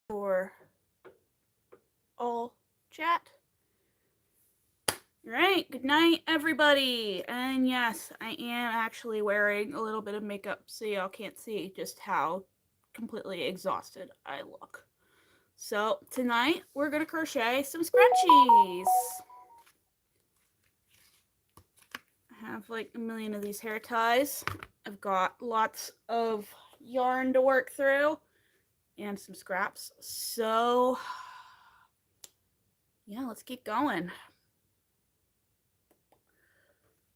for all chat. All right, good night, everybody. And yes, I am actually wearing a little bit of makeup, so y'all can't see just how completely exhausted I look. So tonight we're gonna crochet some scrunchies. I have like a million of these hair ties. I've got lots of yarn to work through and some scraps. So yeah, let's get going.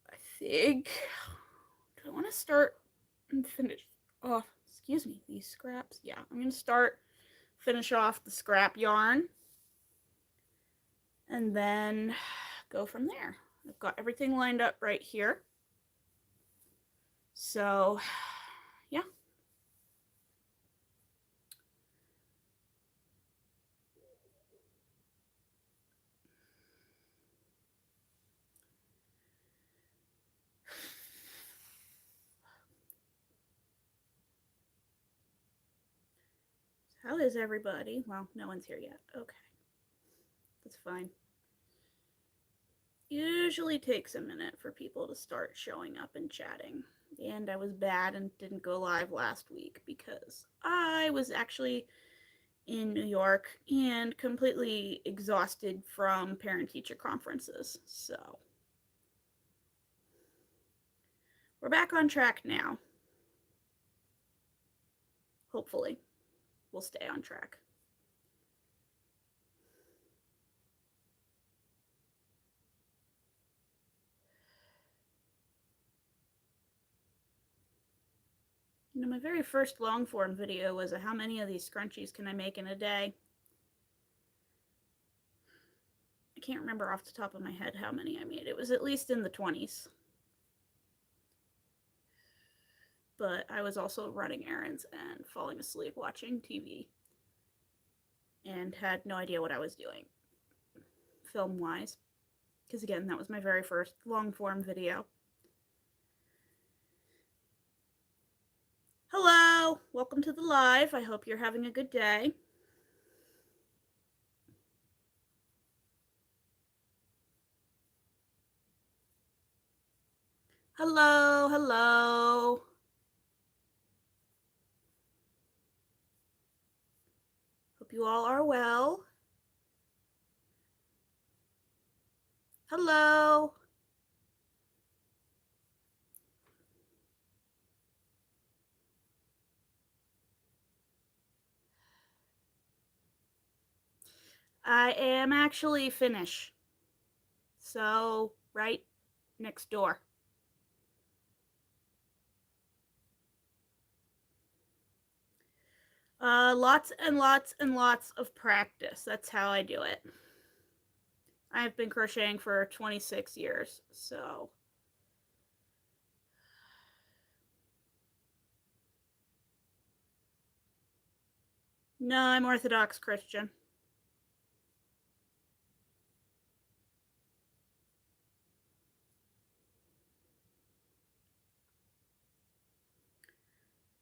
I think I want to start and finish off, excuse me, these scraps. Yeah, I'm going to finish off the scrap yarn and then go from there. I've got everything lined up right here. So yeah. How is everybody? Well, no one's here yet. Okay. That's fine. Usually takes a minute for people to start showing up and chatting. And I was bad and didn't go live last week because I was actually in New York and completely exhausted from parent-teacher conferences. So we're back on track now. Hopefully, we'll stay on track. You know, my very first long form video was how many of these scrunchies can I make in a day? I can't remember off the top of my head how many I made. It was at least in the 20s. But I was also running errands and falling asleep watching TV and had no idea what I was doing film-wise. Because again, that was my very first long-form video. Hello! Welcome to the live. I hope you're having a good day. Hello, hello. Hope you all are well. Hello. I am actually Finnish. So, right next door. Lots and lots and lots of practice. That's how I do it. I've been crocheting for 26 years, so. No, I'm Orthodox Christian.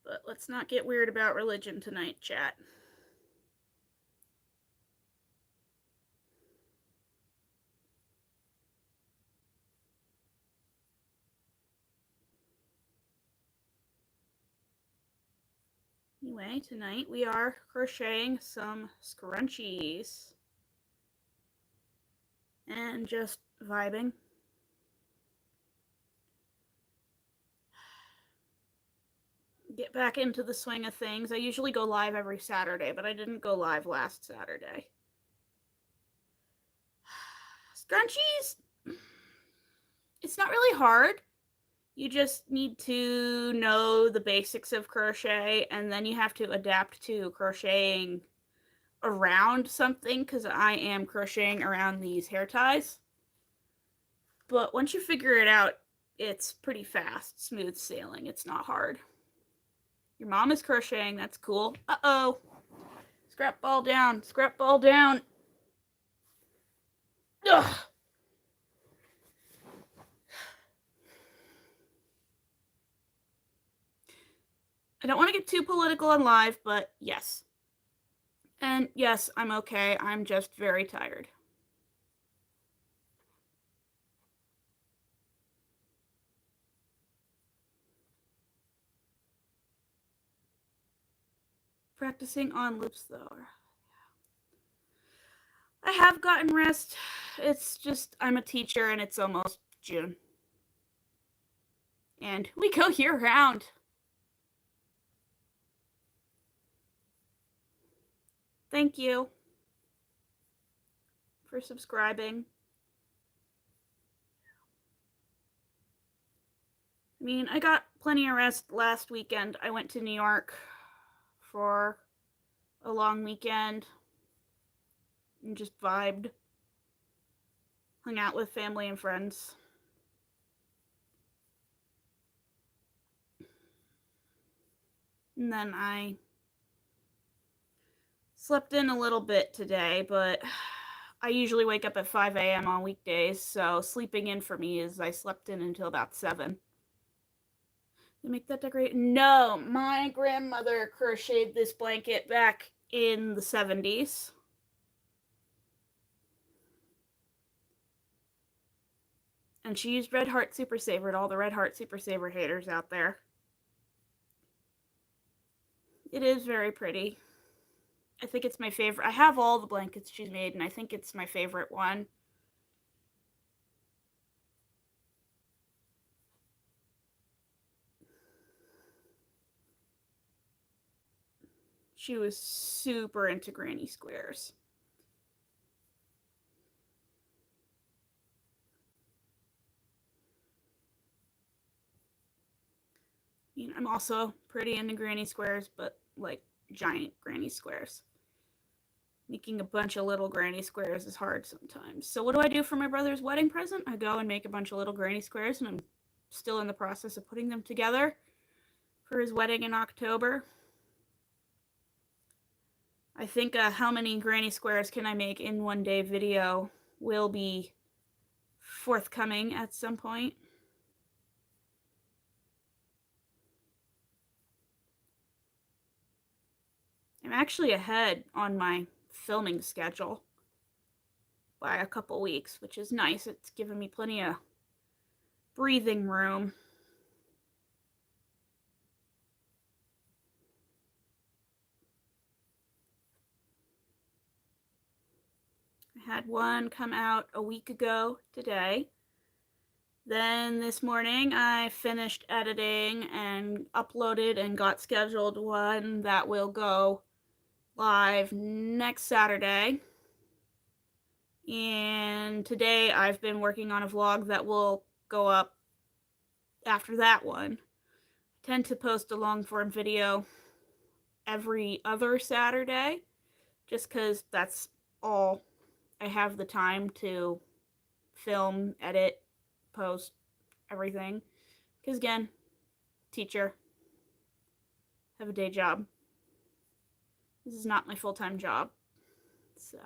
But let's not get weird about religion tonight, chat. Anyway, tonight we are crocheting some scrunchies and just vibing. Get back into the swing of things. I usually go live every Saturday, but I didn't go live last Saturday. Scrunchies, it's not really hard. You just need to know the basics of crochet, and then you have to adapt to crocheting around something, because I am crocheting around these hair ties. But once you figure it out, it's pretty fast, smooth sailing. It's not hard. Your mom is crocheting. That's cool. Uh-oh. Scrap ball down. Scrap ball down. Ugh. I don't want to get too political on live, but yes. And yes, I'm okay. I'm just very tired. Practicing on loops though. I have gotten rest. It's just I'm a teacher and it's almost June. And we go year round. Thank you for subscribing. I mean, I got plenty of rest last weekend. I went to New York for a long weekend and just vibed, hung out with family and friends. And then I slept in a little bit today, but I usually wake up at 5 a.m. on weekdays, so sleeping in for me is I slept in until about 7. You make that decorate? No, my grandmother crocheted this blanket back in the 70s. And she used Red Heart Super Saver to all the Red Heart Super Saver haters out there. It is very pretty. I think it's my favorite. I have all the blankets she's made, and I think it's my favorite one. She was super into granny squares. I mean, I'm also pretty into granny squares, but like giant granny squares. Making a bunch of little granny squares is hard sometimes. So what do I do for my brother's wedding present? I go and make a bunch of little granny squares, and I'm still in the process of putting them together for his wedding in October. I think how many granny squares can I make in one day video will be forthcoming at some point. I'm actually ahead on my filming schedule by a couple weeks, which is nice. It's given me plenty of breathing room. I had one come out a week ago today. Then this morning I finished editing and uploaded and got scheduled one that will go live next Saturday. And today I've been working on a vlog that will go up after that one. I tend to post a long form video every other Saturday just because that's all I have the time to film, edit, post, everything. Because again, teacher, have a day job. This is not my full-time job. So.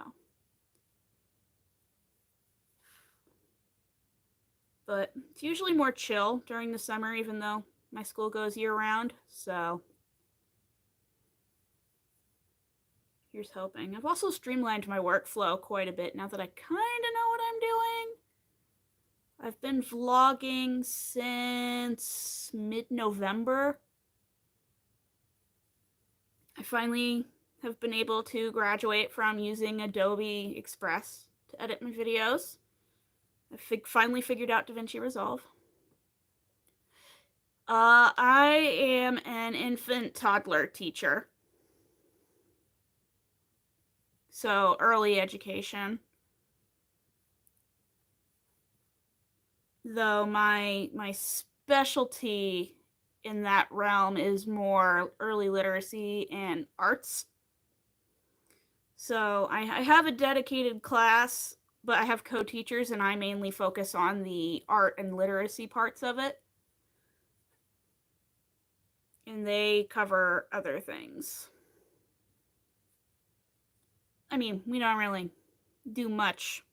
But it's usually more chill during the summer, even though my school goes year-round. So here's hoping. I've also streamlined my workflow quite a bit now that I kind of know what I'm doing. I've been vlogging since mid-November. I finally have been able to graduate from using Adobe Express to edit my videos. I finally figured out DaVinci Resolve. I am an infant toddler teacher. So early education. Though my specialty in that realm is more early literacy and arts. So I have a dedicated class, but I have co-teachers and I mainly focus on the art and literacy parts of it. And they cover other things. I mean, we don't really do much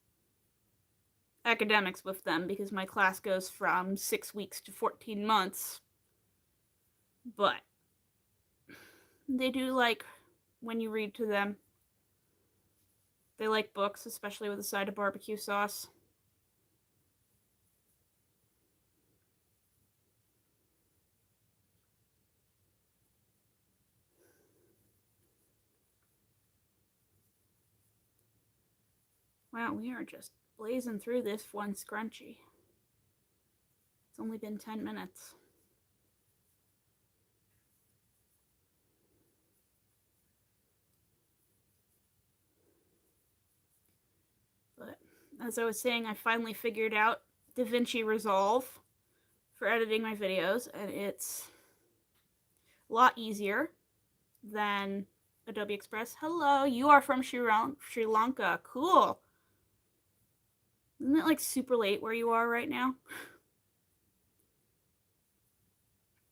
academics with them because my class goes from 6 weeks to 14 months. But they do like when you read to them They like books, especially with a side of barbecue sauce. Wow, we are just blazing through this one scrunchie. It's only been 10 minutes. But as I was saying, I finally figured out DaVinci Resolve for editing my videos, and it's a lot easier than Adobe Express. Hello, you are from Sri Lanka. Cool. Isn't it like super late where you are right now?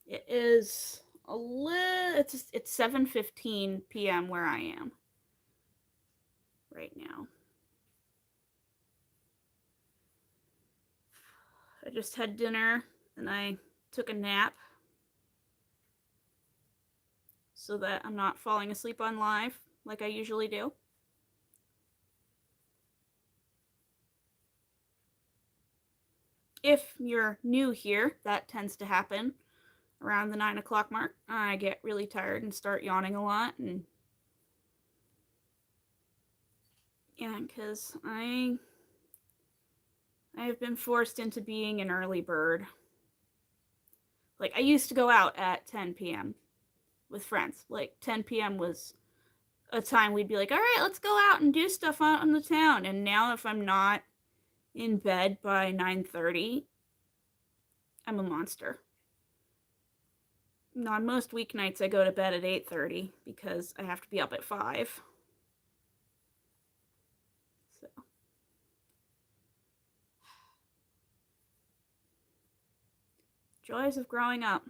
It is a little, it's 7:15 p.m. where I am right now. I just had dinner and I took a nap so that I'm not falling asleep on live like I usually do. If you're new here, that tends to happen around the 9 o'clock mark. I get really tired and start yawning a lot, and yeah, because I have been forced into being an early bird. Like, I used to go out at 10 p.m. with friends. Like, 10 p.m. was a time we'd be like, all right, let's go out and do stuff out in the town. And now if I'm not in bed by 9:30, I'm a monster. On most weeknights, I go to bed at 8:30 because I have to be up at 5. So. Joys of growing up.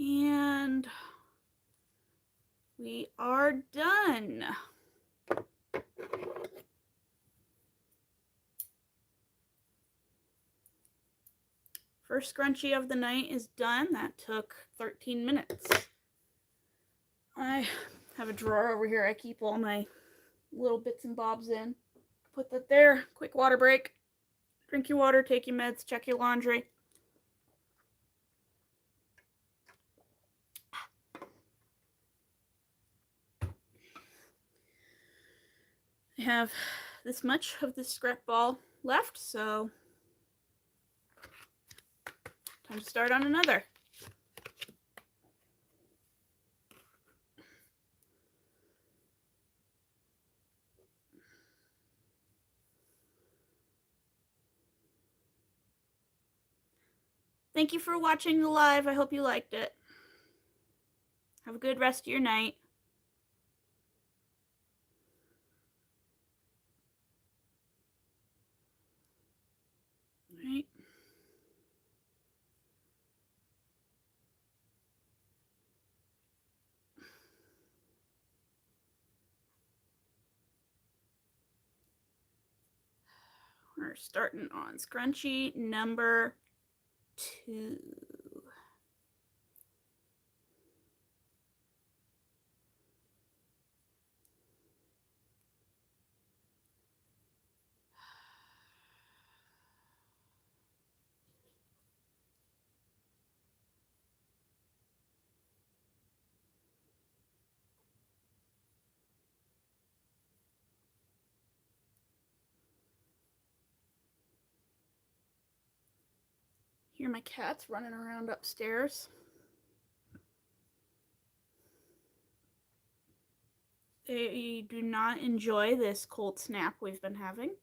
And we are done. First scrunchie of the night is done. That took 13 minutes. I have a drawer over here I keep all my little bits and bobs in. Put that there. Quick water break. Drink your water, take your meds, check your laundry. I have this much of this scrap ball left, so time to start on another. Thank you for watching the live. I hope you liked it. Have a good rest of your night. All right. We're starting on scrunchie number 2. Hear my cats running around upstairs. They do not enjoy this cold snap we've been having.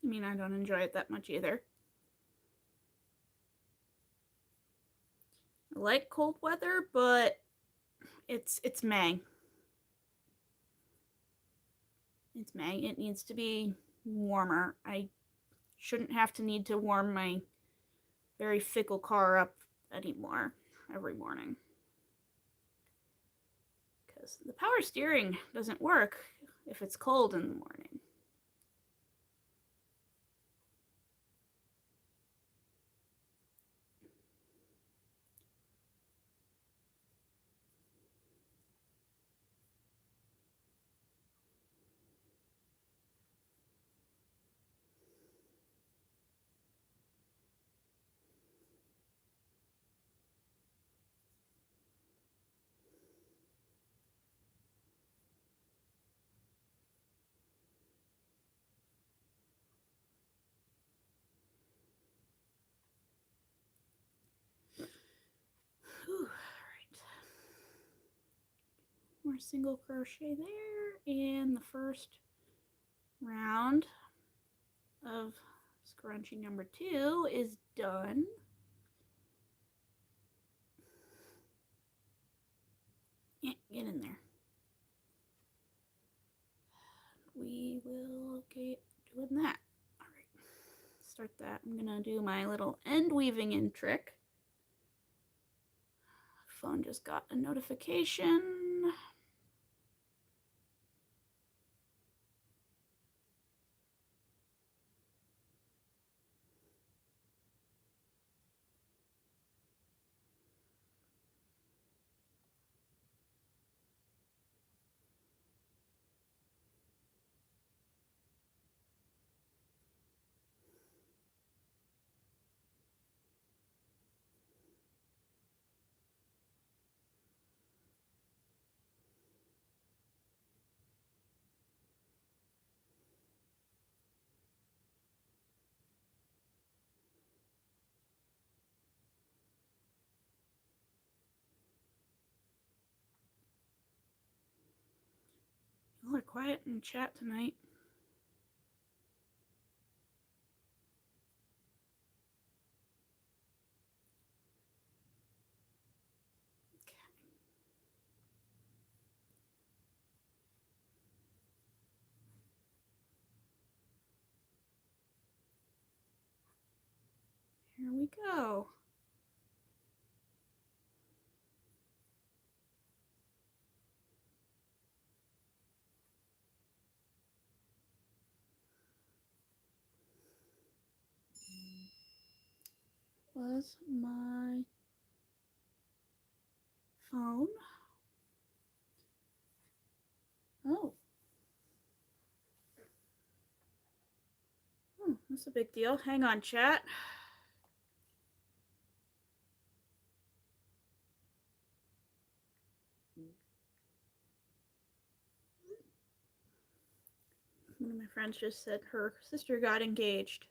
I mean, I don't enjoy it that much either. I like cold weather, but it's May. It's May. It needs to be warmer. I shouldn't have to need to warm my very fickle car up anymore every morning. Because the power steering doesn't work if it's cold in the morning. Whew, right. More single crochet there, and the first round of scrunchie number 2 is done. Yeah, get in there. We will get doing that. All right, start that. I'm gonna do my little end weaving in trick. Phone just got a notification. Y'all are quiet in chat tonight. Here we go. Was my phone? Oh. That's a big deal. Hang on, chat. One of my friends just said her sister got engaged.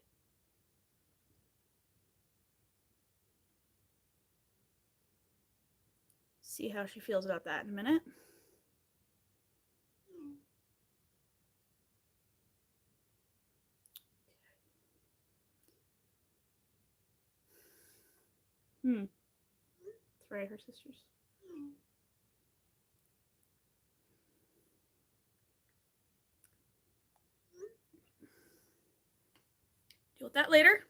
See how she feels about that in a minute. That's right, her sister's. Deal with that later.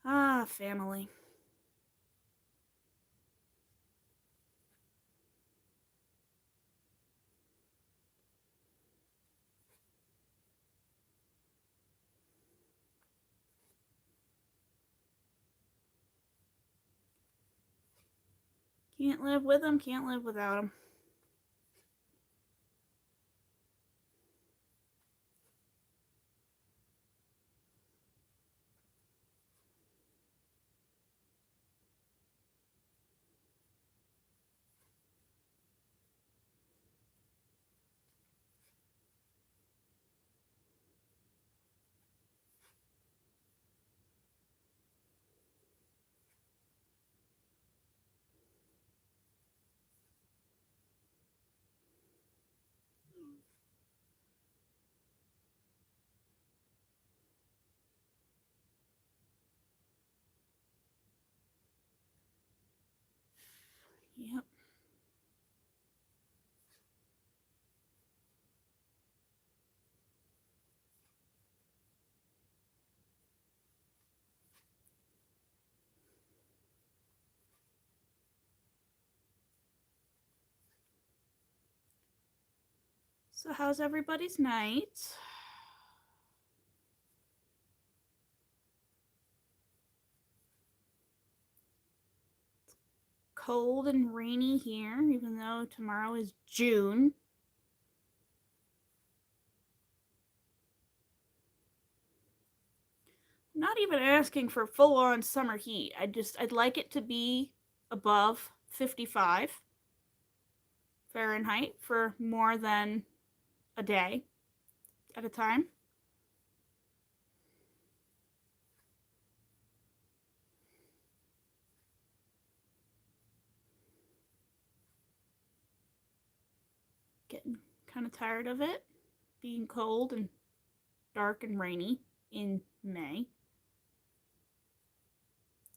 Ah, family. Can't live with them, can't live without them. So how's everybody's night? Cold and rainy here, even though tomorrow is June. I'm not even asking for full-on summer heat. I'd like it to be above 55 Fahrenheit for more than a day at a time. Getting kind of tired of it being cold and dark and rainy in May.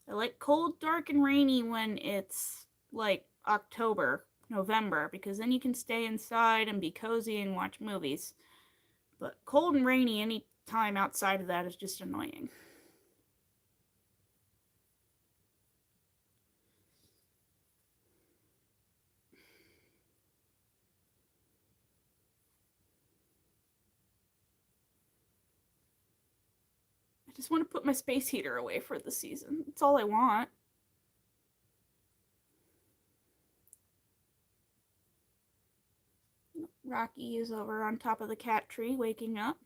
I like cold, dark, and rainy when it's like October, November, because then you can stay inside and be cozy and watch movies. But cold and rainy any time outside of that is just annoying. I just want to put my space heater away for the season. That's all I want. Rocky is over on top of the cat tree waking up.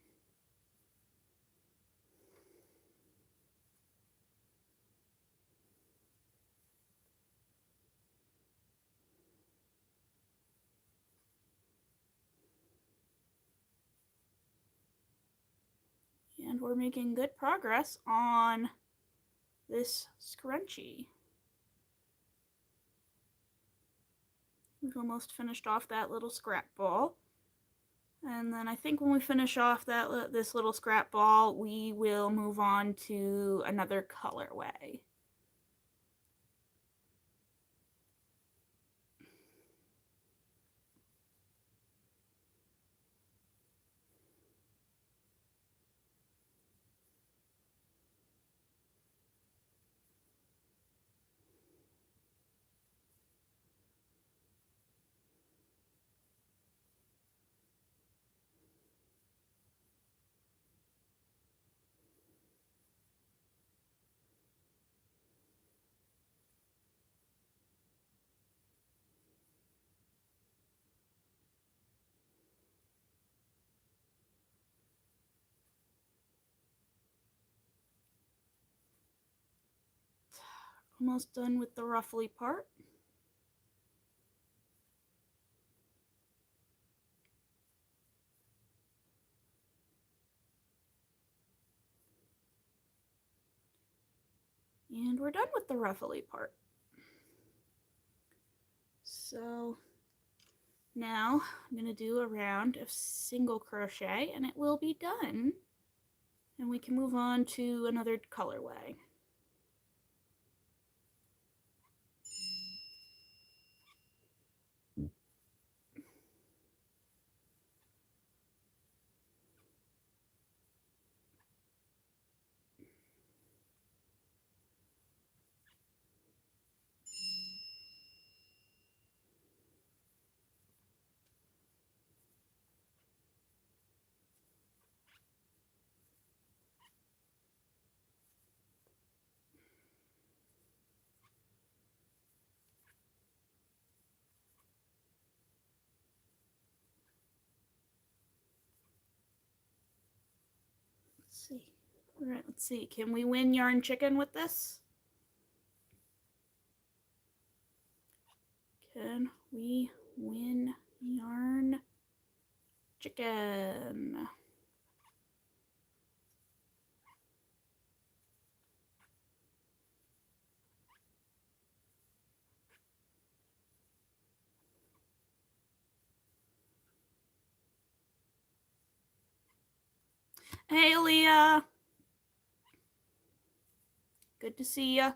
And we're making good progress on this scrunchie. We've almost finished off that little scrap ball. And then I think when we finish off this little scrap ball, we will move on to another colorway. Almost done with the ruffly part. And we're done with the ruffly part. So now I'm going to do a round of single crochet and it will be done. And we can move on to another colorway. Let's see. All right, let's see. Can we win yarn chicken with this? Can we win yarn chicken? Hey, Leah. Good to see ya.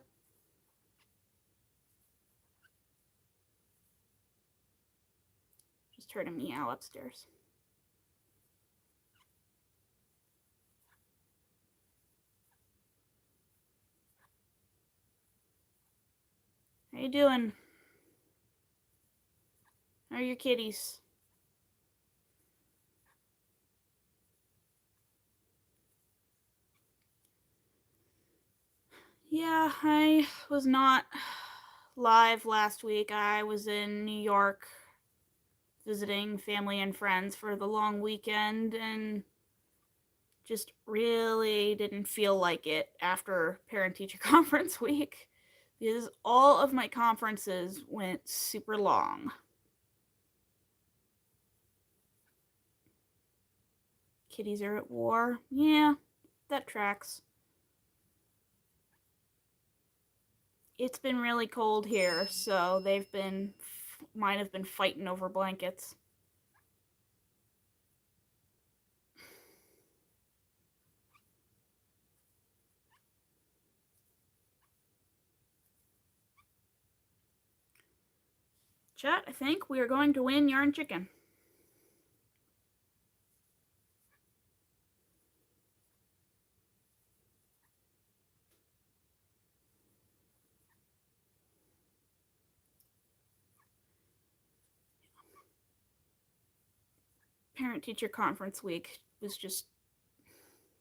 Just heard a meow upstairs. How you doing? How are your kitties? Yeah, I was not live last week. I was in New York visiting family and friends for the long weekend and just really didn't feel like it after parent-teacher conference week because all of my conferences went super long. Kitties are at war. Yeah, that tracks. It's been really cold here, so might have been fighting over blankets. Chat, I think we are going to win Yarn Chicken. Parent-teacher conference week was just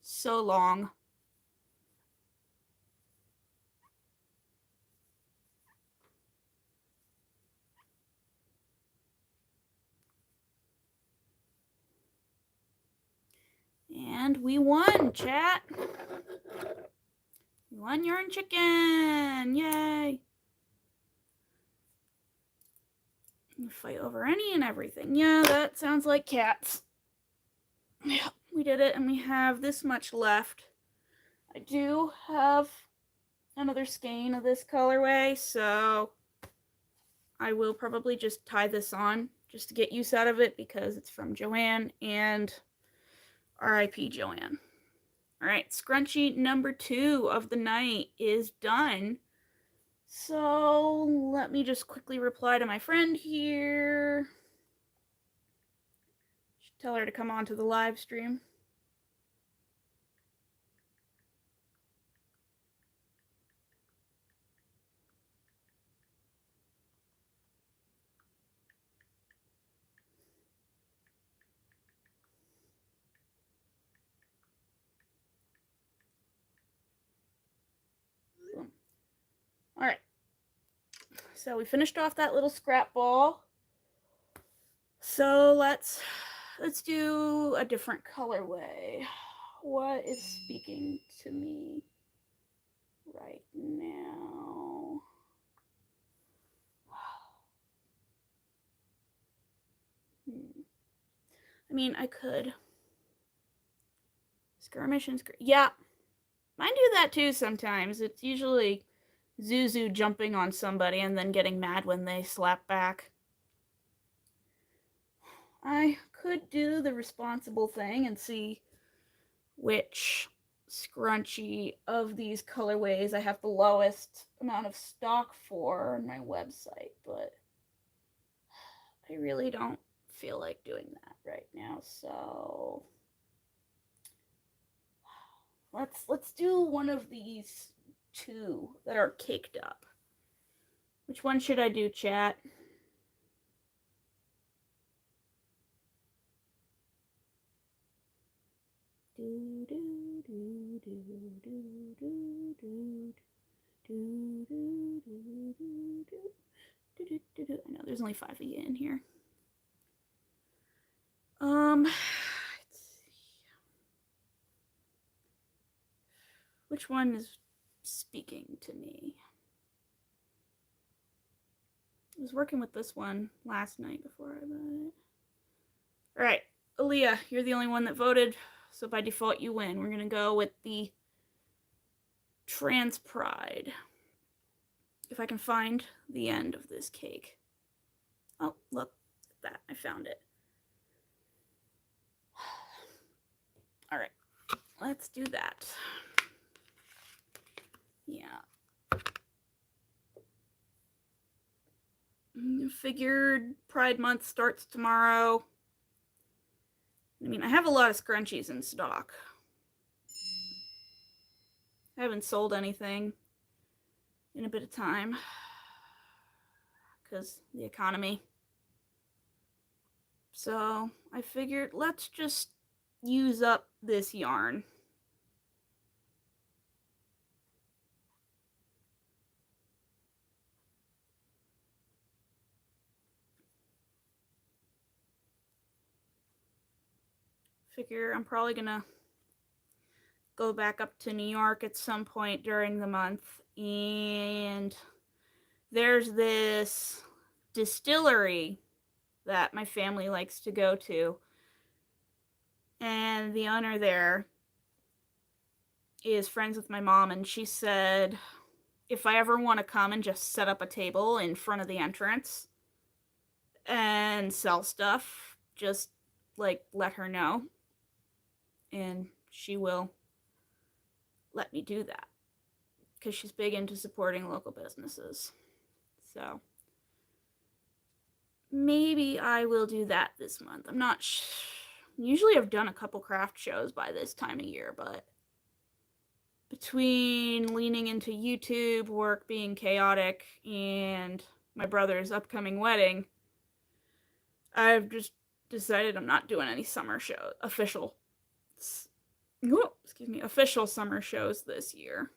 so long. And we won, chat. We won Yarn Chicken. Yay. We fight over any and everything. Yeah, that sounds like cats. Yeah, we did it, and we have this much left. I do have another skein of this colorway, so I will probably just tie this on just to get use out of it because it's from Joann and R.I.P. Joann. All right, scrunchie number 2 of the night is done. So let me just quickly reply to my friend here. Should tell her to come on to the live stream. Boom. All right. So we finished off that little scrap ball. So let's do a different colorway. What is speaking to me right now? I mean, I could skirmish and yeah, mine do that too sometimes. It's usually Zuzu jumping on somebody and then getting mad when they slap back. I could do the responsible thing and see which scrunchie of these colorways I have the lowest amount of stock for on my website, but I really don't feel like doing that right now, so let's do one of these 2 that are caked up. Which one should I do, chat? I know there's only 5 of you in here. Let's see. Which one is speaking to me? I was working with this one last night before I bought it. All right, Aaliyah, you're the only one that voted, so by default you win. We're gonna go with the Trans Pride. If I can find the end of this cake. Oh, look at that, I found it. All right, let's do that. Yeah. Figured Pride Month starts tomorrow. I mean, I have a lot of scrunchies in stock. I haven't sold anything in a bit of time because the economy. So I figured let's just use up this yarn. figure I'm probably gonna go back up to New York at some point during the month, and there's this distillery that my family likes to go to, and the owner there is friends with my mom, and she said if I ever want to come and just set up a table in front of the entrance and sell stuff, just like let her know, and she will let me do that because she's big into supporting local businesses. So maybe I will do that this month. I'm not usually I've done a couple craft shows by this time of year, but between leaning into YouTube, work being chaotic, and my brother's upcoming wedding, I've just decided I'm not doing any summer show official summer shows this year.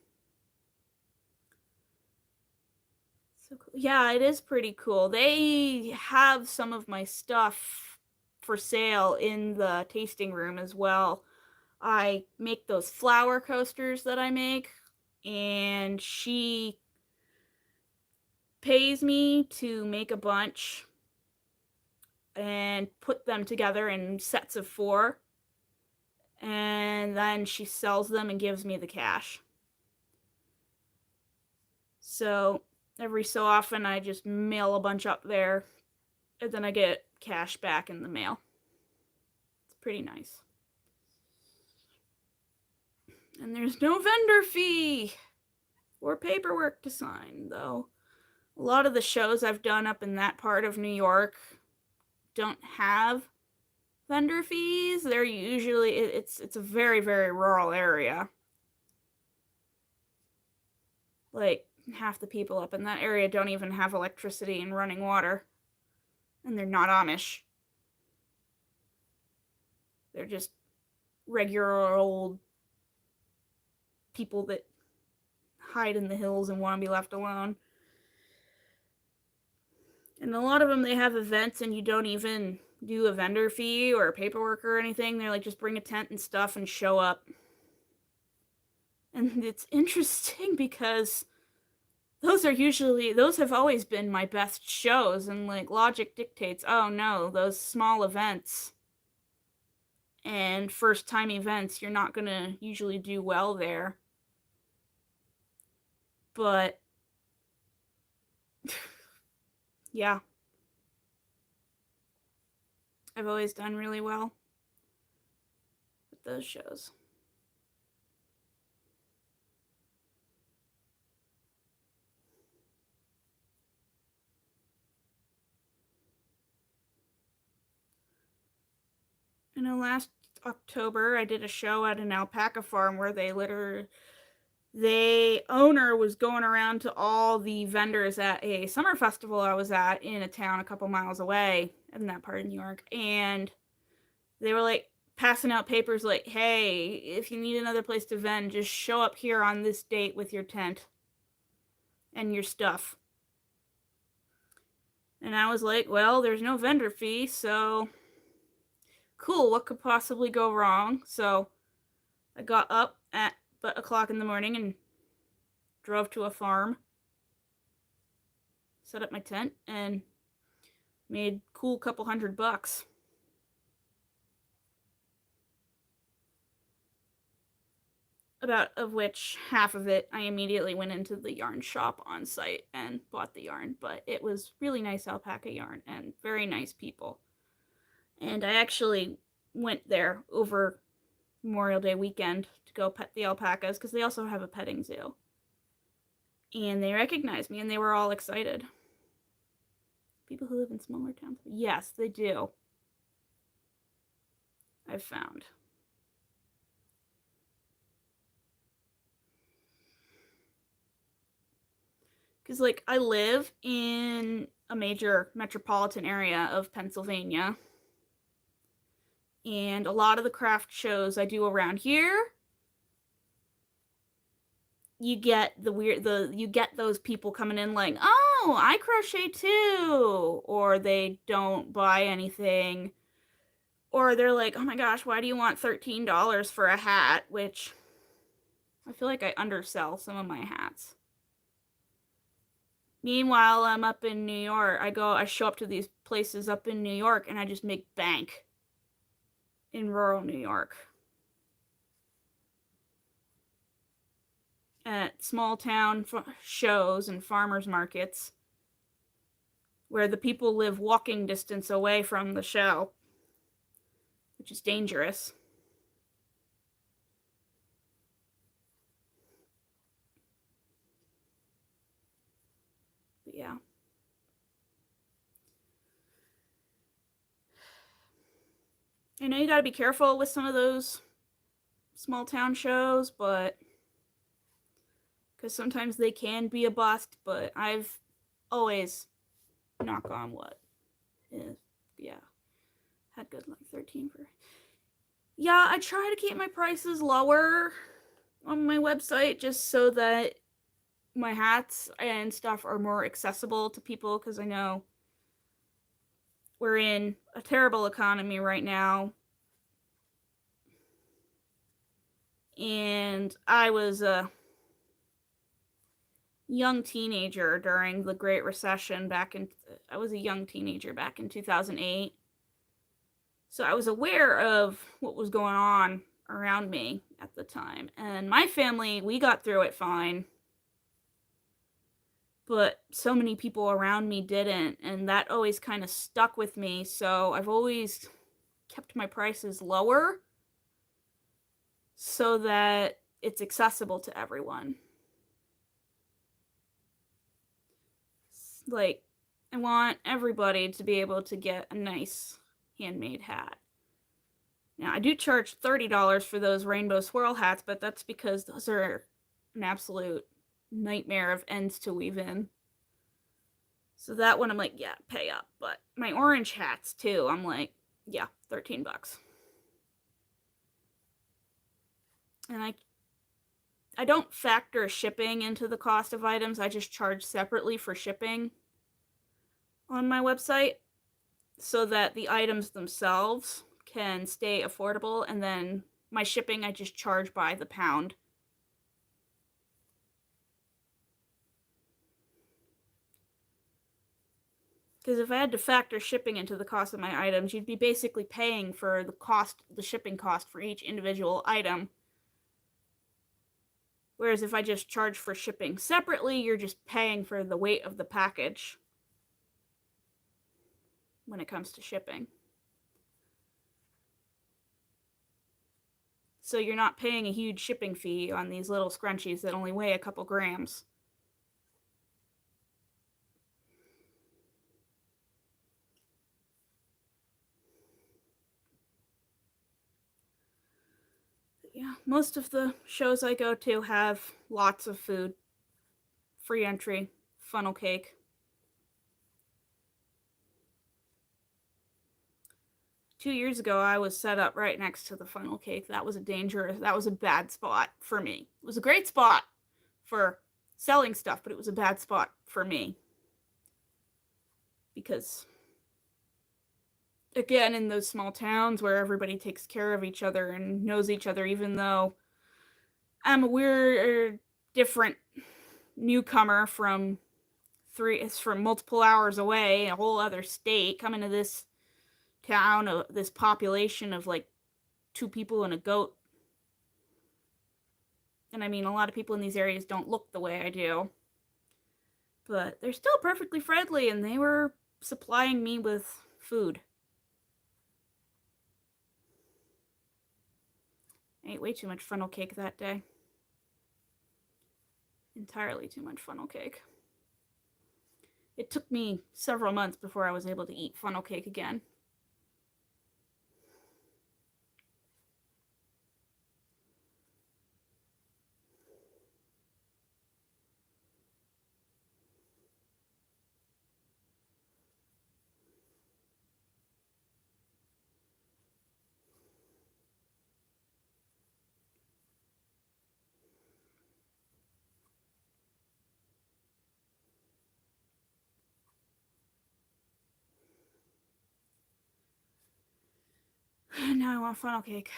So cool. Yeah, it is pretty cool. They have some of my stuff for sale in the tasting room as well. I make those flower coasters that I make, and she pays me to make a bunch and put them together in sets of 4, and then she sells them and gives me the cash. So every so often I just mail a bunch up there, and then I get cash back in the mail. It's pretty nice. And there's no vendor fee or paperwork to sign, though. A lot of the shows I've done up in that part of New York don't have vendor fees. They're usually, it's a very, very rural area. Like, half the people up in that area don't even have electricity and running water. And they're not Amish. They're just regular old people that hide in the hills and want to be left alone. And a lot of them, they have events and you don't even do a vendor fee or paperwork or anything. They're like, just bring a tent and stuff and show up. And it's interesting because those have always been my best shows, and like logic dictates, oh no, those small events and first time events, you're not gonna usually do well there. But yeah, I've always done really well with those shows. I know last October I did a show at an alpaca farm where the owner was going around to all the vendors at a summer festival I was at in a town a couple miles away in that part of New York, and they were like passing out papers like, hey, if you need another place to vend, just show up here on this date with your tent and your stuff. And I was like, well, there's no vendor fee, so cool, what could possibly go wrong? So I got up at 8:00 in the morning and drove to a farm, set up my tent, and made cool couple $100. About of which half of it I immediately went into the yarn shop on site and bought the yarn, but it was really nice alpaca yarn and very nice people. And I actually went there over Memorial Day weekend to go pet the alpacas because they also have a petting zoo. And they recognized me and they were all excited. People who live in smaller towns. Yes, they do. I've found. Because, like, I live in a major metropolitan area of Pennsylvania. And a lot of the craft shows I do around here, you get you get those people coming in like, oh, I crochet too, or they don't buy anything, Or they're like, oh my gosh, why do you want $13 for a hat? Which I feel like I undersell some of my hats. Meanwhile, I'm up in New York. I show up to these places up in New York and I just make bank in rural New York. At small town shows and farmers markets where the people live walking distance away from the show, which is dangerous. But yeah. I know you gotta be careful with some of those small town shows, but because sometimes they can be a bust, but I've always, knock on wood, yeah, had good luck. 13 for, yeah, I try to keep my prices lower on my website just so that my hats and stuff are more accessible to people, because I know we're in a terrible economy right now. And I was a young teenager during the Great Recession I was a young teenager back in 2008. So I was aware of what was going on around me at the time. And my family, we got through it fine. But so many people around me didn't, and that always kind of stuck with me. So I've always kept my prices lower so that it's accessible to everyone. Like, I want everybody to be able to get a nice handmade hat. Now, I do charge $30 for those rainbow swirl hats, but that's because those are an absolute nightmare of ends to weave in. So that one I'm like, yeah, pay up. But my orange hats too, I'm like, yeah, $13. And I don't factor shipping into the cost of items. I just charge separately for shipping on my website so that the items themselves can stay affordable, and then my shipping I just charge by the pound. Because if I had to factor shipping into the cost of my items, you'd be basically paying for the shipping cost for each individual item. Whereas if I just charge for shipping separately, you're just paying for the weight of the package when it comes to shipping. So you're not paying a huge shipping fee on these little scrunchies that only weigh a couple grams. Yeah, most of the shows I go to have lots of food. Free entry, funnel cake. 2 years ago, I was set up right next to the funnel cake. That was a bad spot for me. It was a great spot for selling stuff, but it was a bad spot for me. Because, again, in those small towns where everybody takes care of each other and knows each other, even though I'm a weird, different newcomer from multiple hours away, a whole other state, coming to this town, this population of like 2 people and a goat. And I mean, a lot of people in these areas don't look the way I do. But they're still perfectly friendly, and they were supplying me with food. I ate way too much funnel cake that day. Entirely too much funnel cake. It took me several months before I was able to eat funnel cake again. Now I want funnel cake.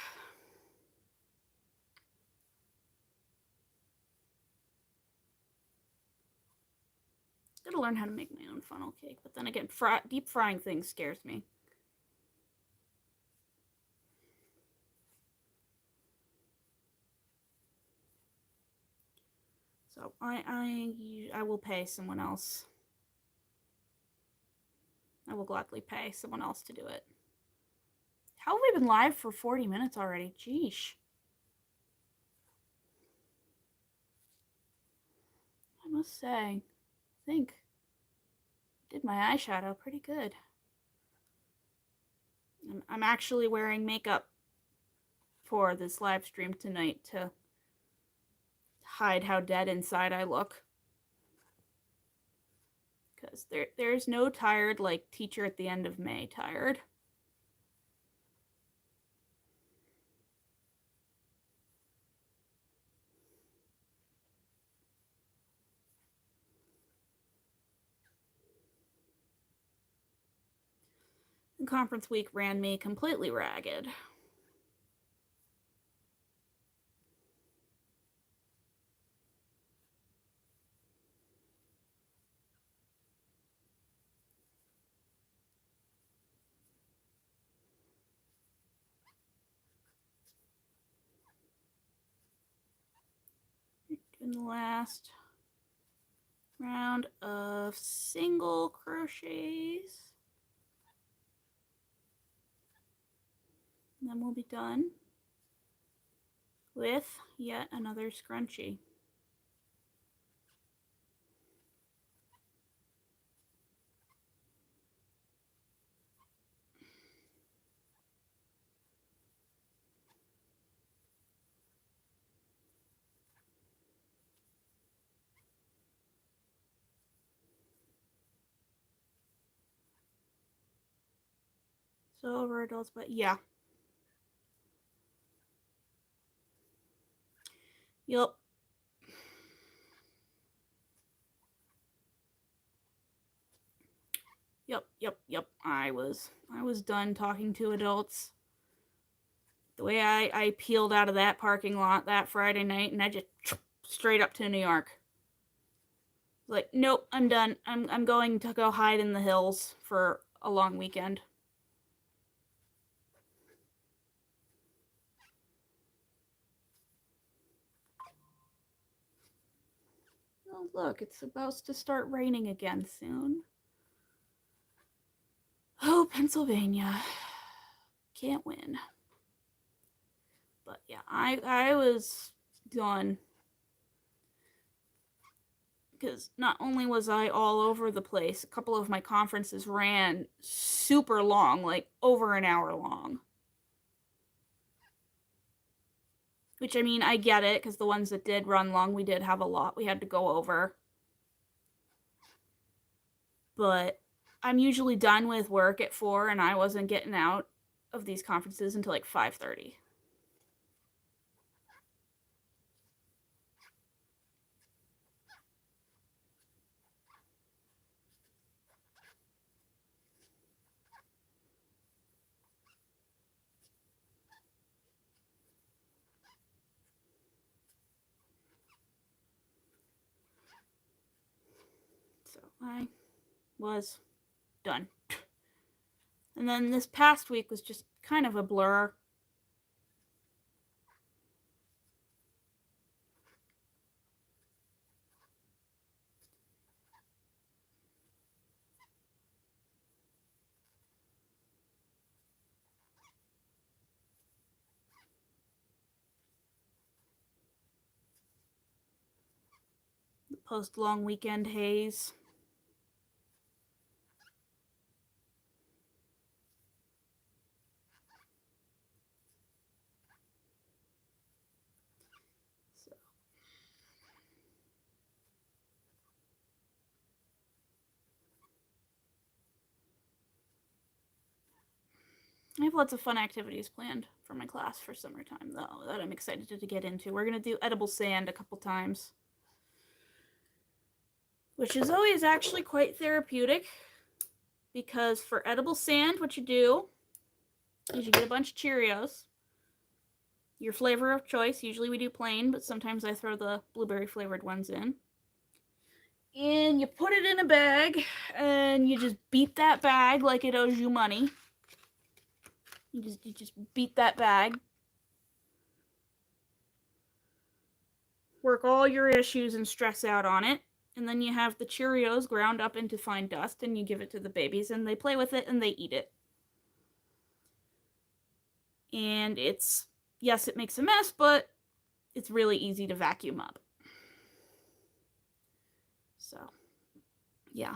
Gotta learn how to make my own funnel cake, but then again, deep frying things scares me. So I will pay someone else. I will gladly pay someone else to do it. How have we been live for 40 minutes already? Jeesh. I must say, I think I did my eyeshadow pretty good. I'm actually wearing makeup for this live stream tonight to hide how dead inside I look. Because there's no tired like teacher at the end of May tired. And conference week ran me completely ragged. In the last round of single crochets. And then we'll be done with yet another scrunchie. So over adults, but yeah. Yup. Yep. I was done talking to adults. The way I peeled out of that parking lot that Friday night, and I just straight up to New York. Like, nope, I'm done. I'm going to go hide in the hills for a long weekend. Oh, look, it's about to start raining again soon. Oh, Pennsylvania. Can't win. But yeah, I was done. Because not only was I all over the place, a couple of my conferences ran super long, like over an hour long. Which, I mean, I get it, because the ones that did run long, we did have a lot we had to go over. But I'm usually done with work at 4, and I wasn't getting out of these conferences until like 5:30. So I was done. And then this past week was just kind of a blur. The post long weekend haze. I have lots of fun activities planned for my class for summertime, though, that I'm excited to get into. We're going to do edible sand a couple times, which is always actually quite therapeutic, because for edible sand, what you do is you get a bunch of Cheerios, your flavor of choice. Usually we do plain, but sometimes I throw the blueberry flavored ones in. And you put it in a bag, and you just beat that bag like it owes you money. You just beat that bag. Work all your issues and stress out on it. And then you have the Cheerios ground up into fine dust, and you give it to the babies, and they play with it, and they eat it. And it's, yes, it makes a mess, but it's really easy to vacuum up. So, yeah.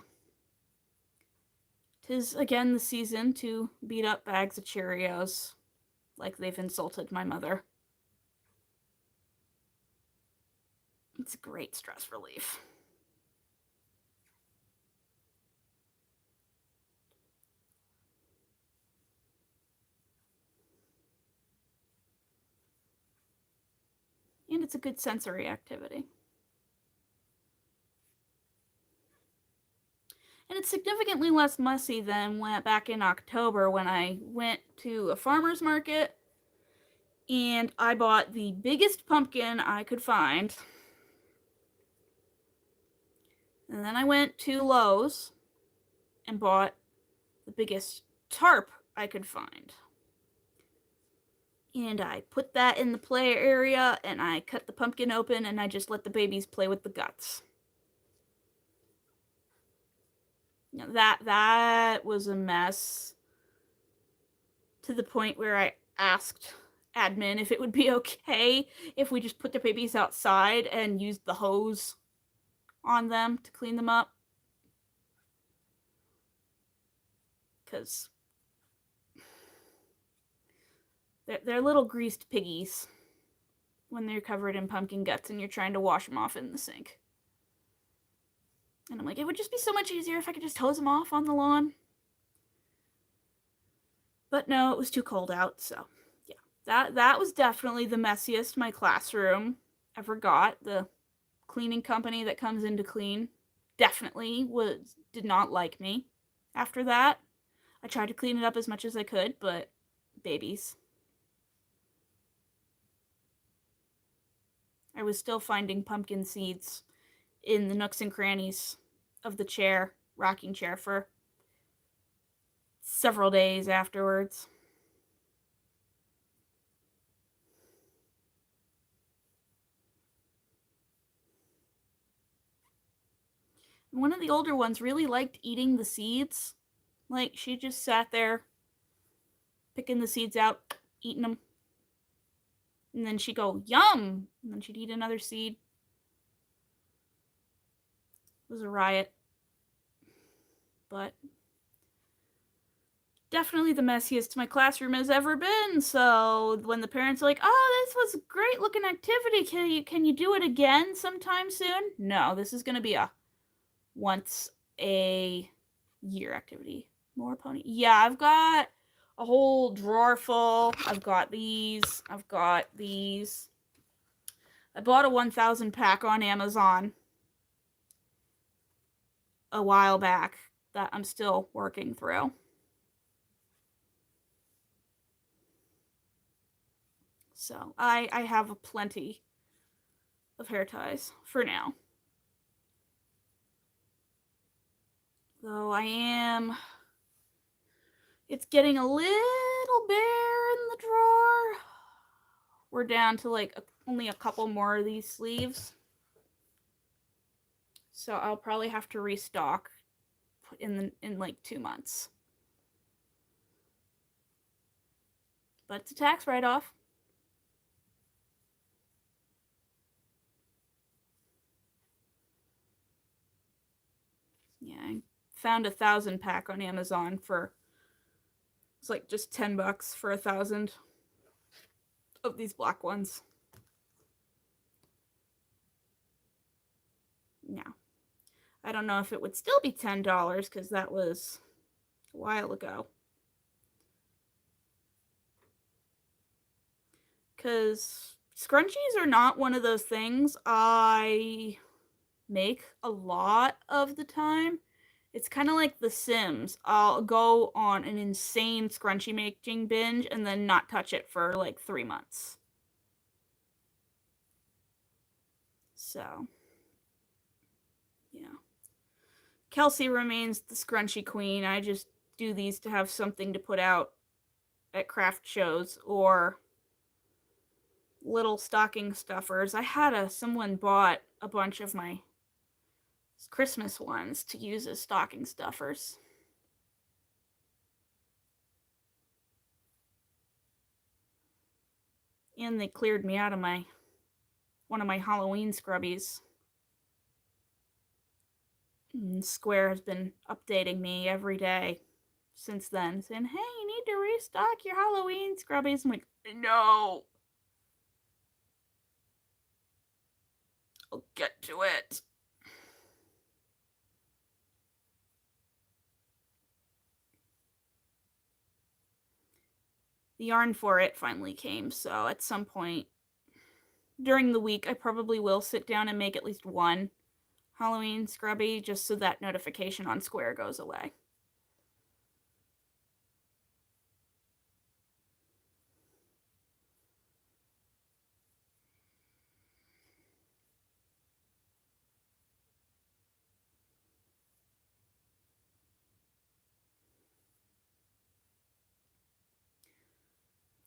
'Tis again the season to beat up bags of Cheerios like they've insulted my mother. It's a great stress relief. And it's a good sensory activity. And it's significantly less messy than back in October when I went to a farmer's market and I bought the biggest pumpkin I could find. And then I went to Lowe's and bought the biggest tarp I could find. And I put that in the play area, and I cut the pumpkin open, and I just let the babies play with the guts. Now that was a mess, to the point where I asked admin if it would be okay if we just put the babies outside and used the hose on them to clean them up. Because they're little greased piggies when they're covered in pumpkin guts and you're trying to wash them off in the sink. And I'm like, it would just be so much easier if I could just hose them off on the lawn. But no, it was too cold out, so yeah. That was definitely the messiest my classroom ever got. The cleaning company that comes in to clean definitely did not like me after that. I tried to clean it up as much as I could, but babies. I was still finding pumpkin seeds in the nooks and crannies of the rocking chair, for several days afterwards. One of the older ones really liked eating the seeds. Like, she just sat there picking the seeds out, eating them. And then she'd go, yum! And then she'd eat another seed. It was a riot. But definitely the messiest my classroom has ever been. So when the parents are like, oh, this was a great looking activity, can you do it again sometime soon? No, this is going to be a once a year activity. More pony. Yeah, I've got a whole drawer full. I've got these. I've got these. I bought a 1,000 pack on Amazon a while back that I'm still working through. So I have plenty of hair ties for now. Though it's getting a little bare in the drawer. We're down to like only a couple more of these sleeves. So I'll probably have to restock in like 2 months. But it's a tax write-off. Yeah, I found 1,000 pack on Amazon for, it's like just $10 for 1,000 of these black ones. Now, I don't know if it would still be $10 because that was a while ago. Because scrunchies are not one of those things I make a lot of the time. It's kind of like The Sims. I'll go on an insane scrunchie making binge and then not touch it for like 3 months. So, yeah. Kelsey remains the scrunchie queen. I just do these to have something to put out at craft shows or little stocking stuffers. I had someone bought a bunch of my Christmas ones to use as stocking stuffers. And they cleared me out of one of my Halloween scrubbies. And Square has been updating me every day since then, saying, hey, you need to restock your Halloween scrubbies. I'm like, no. I'll get to it. The yarn for it finally came, so at some point during the week, I probably will sit down and make at least one Halloween scrubby just so that notification on Square goes away.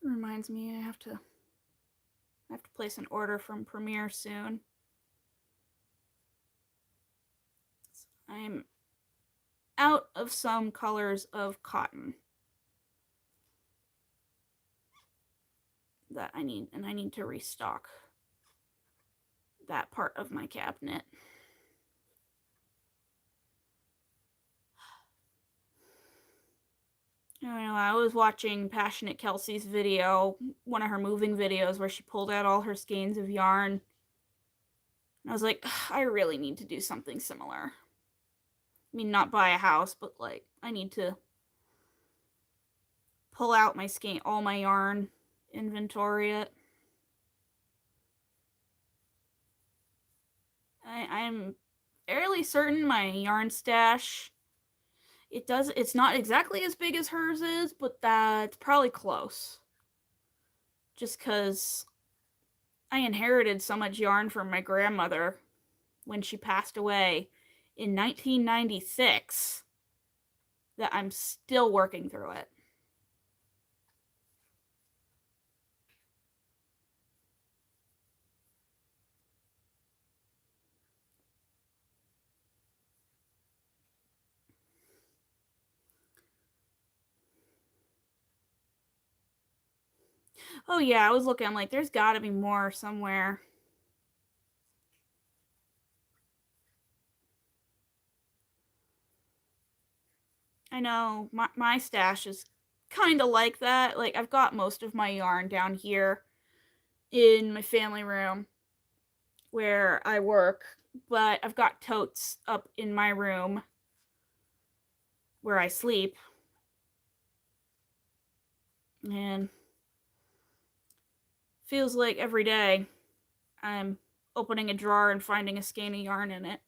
It reminds me I have to place an order from Premiere soon. I'm out of some colors of cotton that I need, and I need to restock that part of my cabinet. I don't know, I was watching Passionate Kelsey's video, one of her moving videos where she pulled out all her skeins of yarn. And I was like, I really need to do something similar. I mean, not buy a house, but like, I need to pull out my skein, all my yarn, inventory it. I'm fairly certain my yarn stash, it's not exactly as big as hers is, but that's probably close. Just because I inherited so much yarn from my grandmother when she passed away in 1996 that I'm still working through it. Oh yeah, I was looking, I'm like, there's gotta be more somewhere. I know, my stash is kind of like that. Like, I've got most of my yarn down here in my family room where I work, but I've got totes up in my room where I sleep. And feels like every day I'm opening a drawer and finding a skein of yarn in it.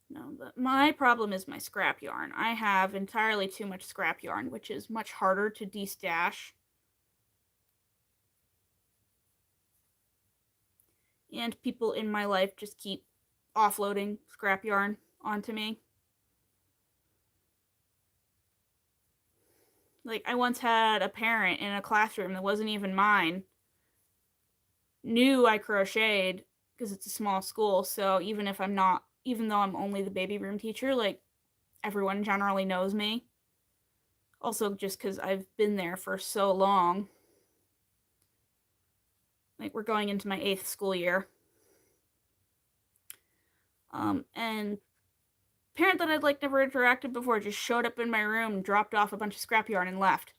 No, but my problem is my scrap yarn. I have entirely too much scrap yarn, which is much harder to destash. And people in my life just keep offloading scrap yarn onto me. Like, I once had a parent in a classroom that wasn't even mine, knew I crocheted because it's a small school, so even though I'm only the baby room teacher, like, everyone generally knows me. Also, just because I've been there for so long. Like, we're going into my 8th school year. And parent that I'd like never interacted before just showed up in my room, dropped off a bunch of scrap yarn, and left.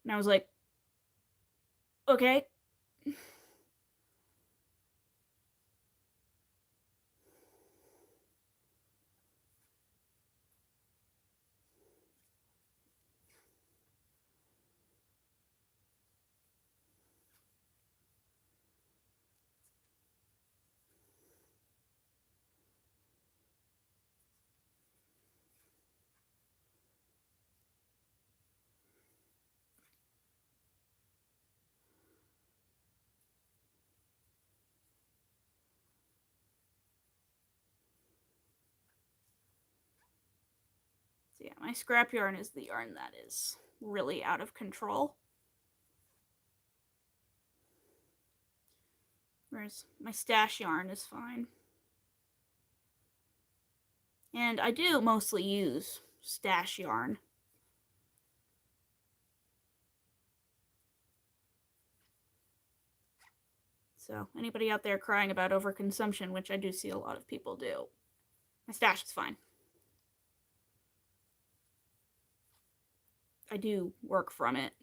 And I was like, okay. Yeah, my scrap yarn is the yarn that is really out of control. Whereas my stash yarn is fine. And I do mostly use stash yarn. So anybody out there crying about overconsumption, which I do see a lot of people do, my stash is fine. I do work from it.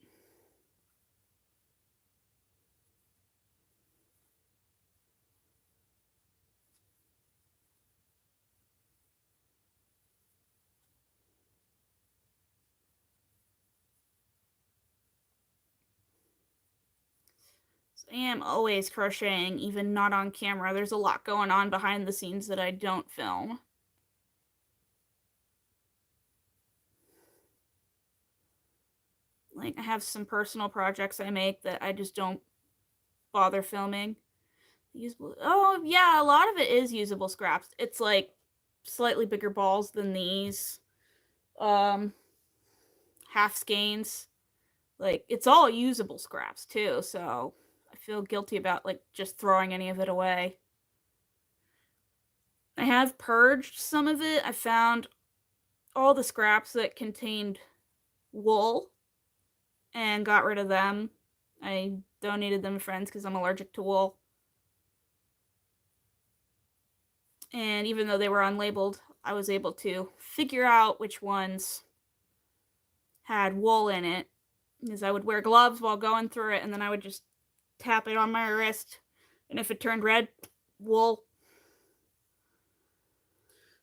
So I am always crocheting, even not on camera. There's a lot going on behind the scenes that I don't film. Like, I have some personal projects I make that I just don't bother filming. Usable. Oh, yeah, a lot of it is usable scraps. It's like slightly bigger balls than these. Half skeins. Like, it's all usable scraps too, so I feel guilty about like just throwing any of it away. I have purged some of it. I found all the scraps that contained wool and got rid of them. I donated them to friends because I'm allergic to wool. And even though they were unlabeled, I was able to figure out which ones had wool in it, because I would wear gloves while going through it, and then I would just tap it on my wrist, and if it turned red, wool.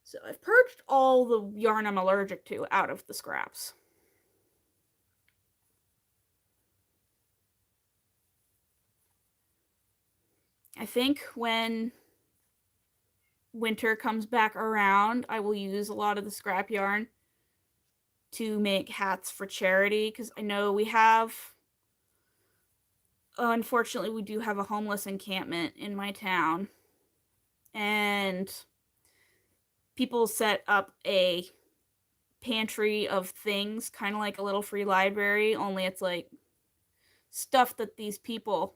So I've purged all the yarn I'm allergic to out of the scraps. I think when winter comes back around, I will use a lot of the scrap yarn to make hats for charity, because I know we have, unfortunately, we do have a homeless encampment in my town, and people set up a pantry of things, kind of like a little free library, only it's like stuff that these people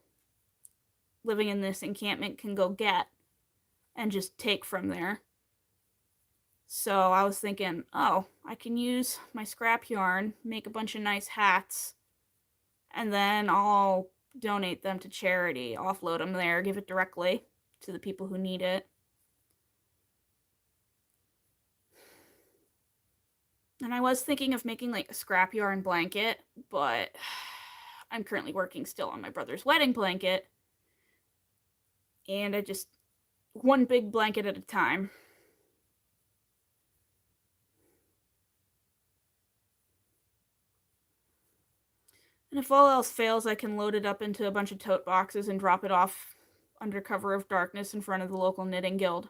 living in this encampment can go get and just take from there. So I was thinking, oh, I can use my scrap yarn, make a bunch of nice hats, and then I'll donate them to charity, offload them there, give it directly to the people who need it. And I was thinking of making like a scrap yarn blanket, but I'm currently working still on my brother's wedding blanket, and I just, one big blanket at a time. And if all else fails, I can load it up into a bunch of tote boxes and drop it off under cover of darkness in front of the local knitting guild.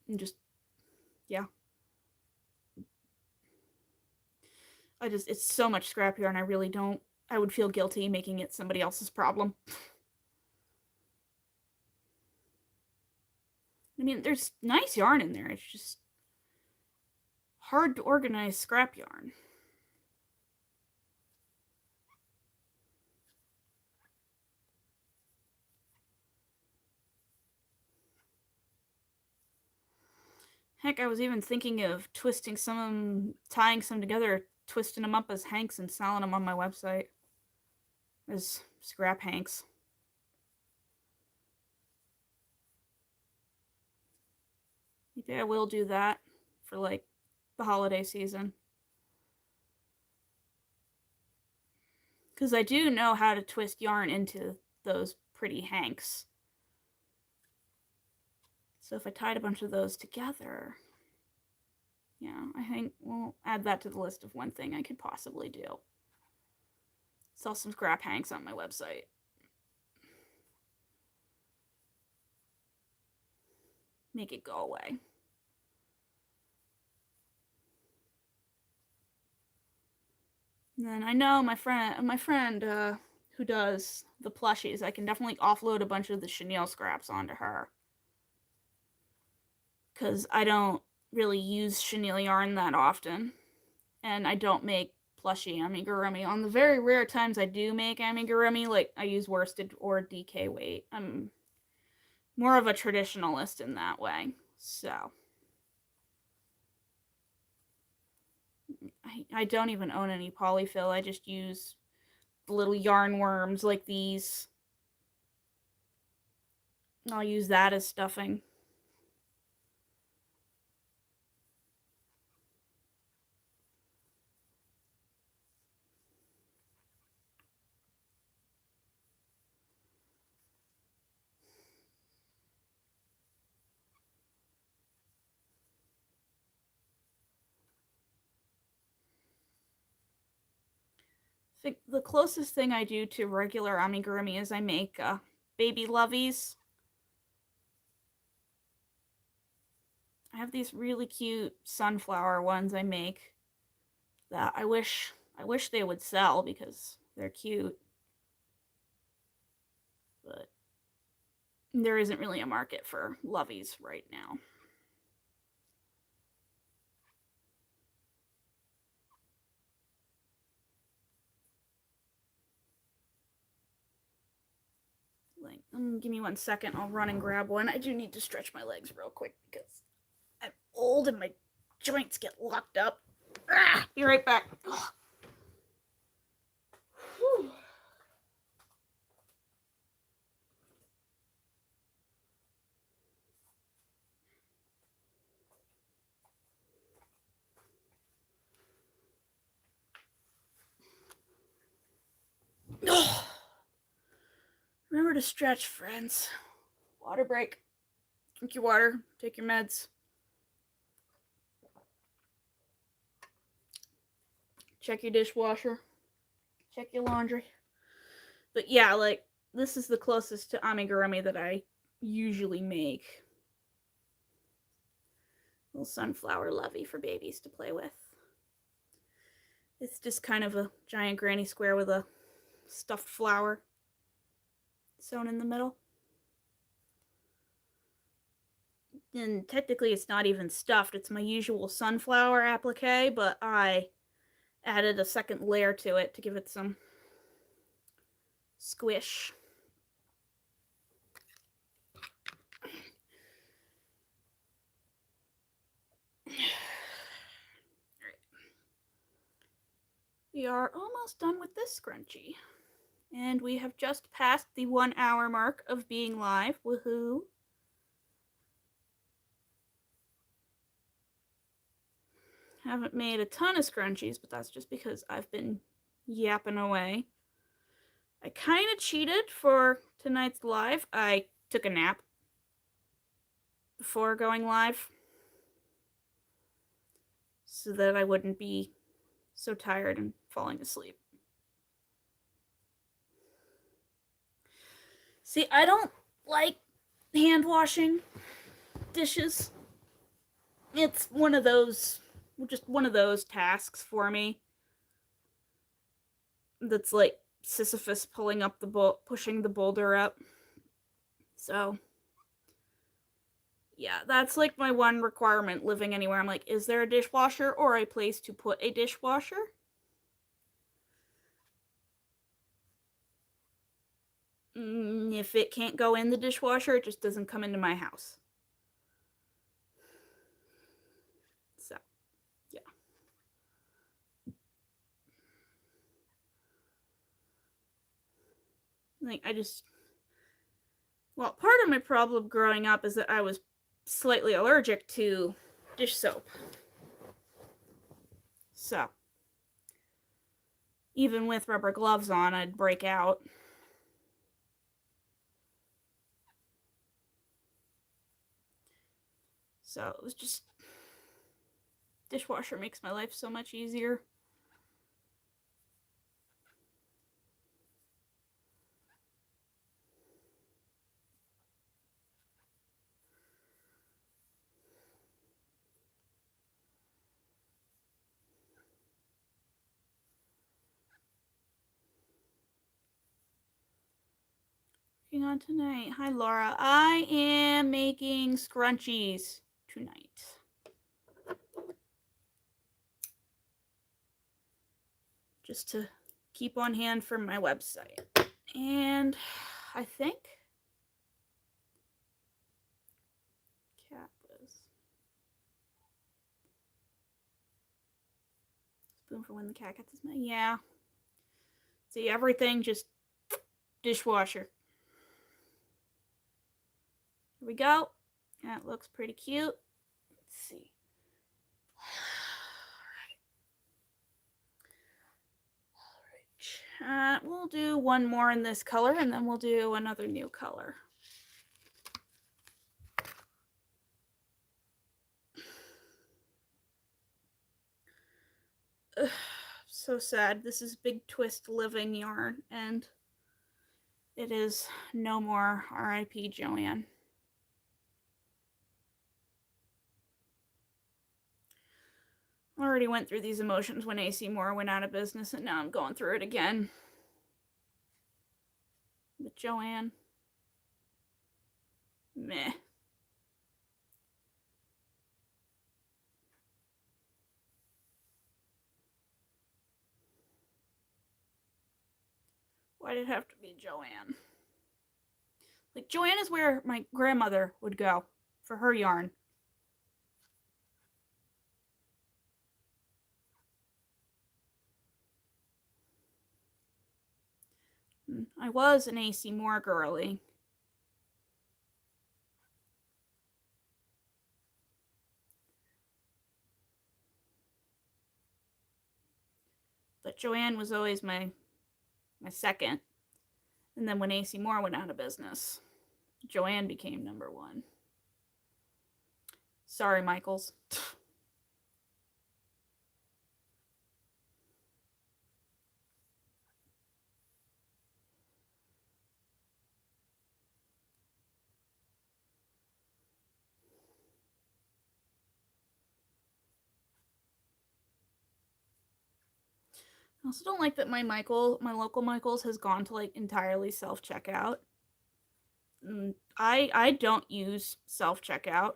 And just, yeah. It's so much scrap yarn, I would feel guilty making it somebody else's problem. I mean, there's nice yarn in there, it's just hard to organize scrap yarn. Heck, I was even thinking of twisting some, tying some together, twisting them up as hanks and selling them on my website as scrap hanks. Maybe I will do that for like the holiday season. Because I do know how to twist yarn into those pretty hanks. So if I tied a bunch of those together, yeah, I think we'll add that to the list of one thing I could possibly do. Sell some scrap hanks on my website. Make it go away. And then I know my friend who does the plushies, I can definitely offload a bunch of the chenille scraps onto her. because I don't really use chenille yarn that often, and I don't make plushy amigurumi. On the very rare times I do make amigurumi, like I use worsted or DK weight. I'm more of a traditionalist in that way. So I don't even own any polyfill. I just use the little yarn worms like these. I'll use that as stuffing. I think the closest thing I do to regular amigurumi is I make baby Loveys. I have these really cute sunflower ones I make that I wish they would sell because they're cute. But there isn't really a market for Loveys right now. Like, give me 1 second. I'll run and grab one. I do need to stretch my legs real quick because I'm old and my joints get locked up. Be right back. Remember to stretch, friends. Water break. Drink your water. Take your meds. Check your dishwasher. Check your laundry. But yeah, like, this is the closest to amigurumi that I usually make. Little sunflower Lovey for babies to play with. It's just kind of a giant granny square with a stuffed flower sewn in the middle. And technically it's not even stuffed. It's my usual sunflower applique, but I added a second layer to it to give it some squish. We are almost done with this scrunchie. And we have just passed the 1 hour mark of being live. Woohoo! Haven't made a ton of scrunchies, but that's just because I've been yapping away. I kind of cheated for tonight's live. I took a nap before going live so that I wouldn't be so tired and falling asleep. See, I don't like hand washing dishes. It's just one of those tasks for me that's like Sisyphus pulling up pushing the boulder up. So yeah, that's like my one requirement living anywhere. I'm like, is there a dishwasher or a place to put a dishwasher? If it can't go in the dishwasher, it just doesn't come into my house. So, yeah. Like, well, part of my problem growing up is that I was slightly allergic to dish soap. So, even with rubber gloves on, I'd break out. So it was just, dishwasher makes my life so much easier. Working on tonight. Hi, Laura. I am making scrunchies. tonight. Just to keep on hand for my website. And I think cat was spoon for when the cat gets his milk. Yeah. See, everything just dishwasher. Here we go. That looks pretty cute. Let's see. All right. We'll do one more in this color, and then we'll do another new color. Ugh, so sad. This is Big Twist Living yarn, and it is no more. R.I.P. Joann. I already went through these emotions when AC Moore went out of business, and now I'm going through it again with Joann. Meh. Why did it have to be Joann? Like, Joann is where my grandmother would go for her yarn. I was an AC Moore girly. But Joann was always my second. And then when AC Moore went out of business, Joann became number one. Sorry, Michaels. I also don't like that my local Michaels has gone to like entirely self-checkout. I don't use self-checkout.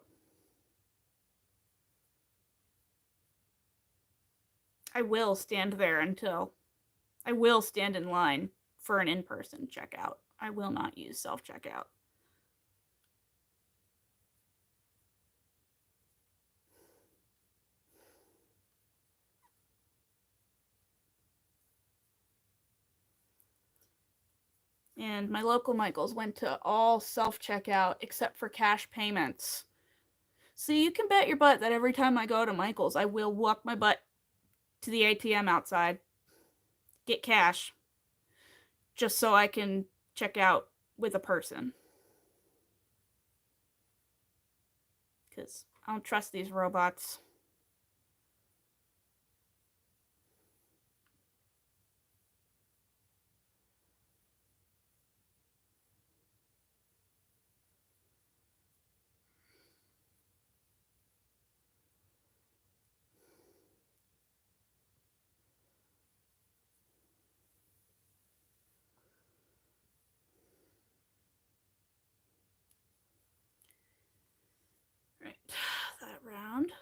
I will stand there until I will stand in line for an in-person checkout. I will not use self-checkout. And my local Michaels went to all self-checkout except for cash payments. So you can bet your butt that every time I go to Michaels, I will walk my butt to the ATM outside, get cash, just so I can check out with a person. Because I don't trust these robots. Right, that round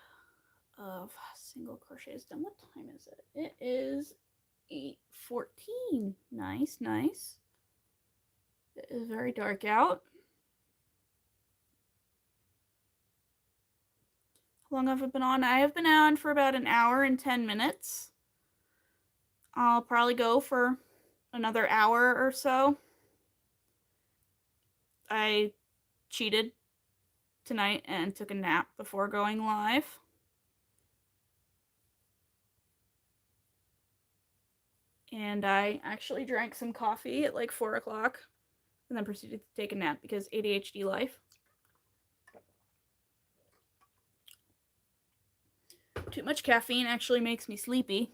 of single crochet is done. What time is it? It is 8:14. Nice, nice. It is very dark out. How long have I been on? I have been on for about an hour and 10 minutes. I'll probably go for another hour or so. I cheated tonight and took a nap before going live. And I actually drank some coffee at like 4 o'clock and then proceeded to take a nap because ADHD life. Too much caffeine actually makes me sleepy.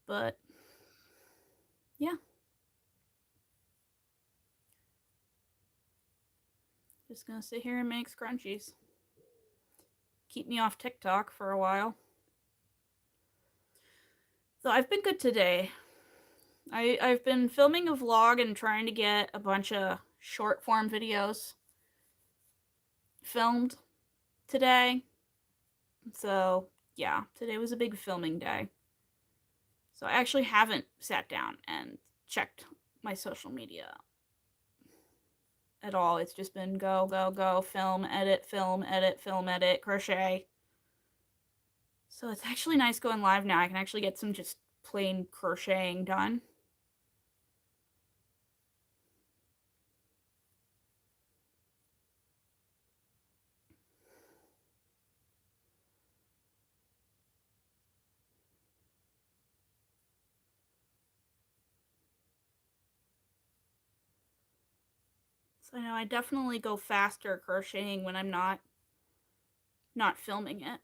But yeah. Just gonna sit here and make scrunchies. Keep me off TikTok for a while. So I've been good today. I've been filming a vlog and trying to get a bunch of short form videos filmed today. So yeah, today was a big filming day. So I actually haven't sat down and checked my social media at all. It's just been go, go, go, film, edit, film, edit, film, edit, crochet. So it's actually nice going live now. I can actually get some just plain crocheting done. So I know I definitely go faster crocheting when I'm not filming it.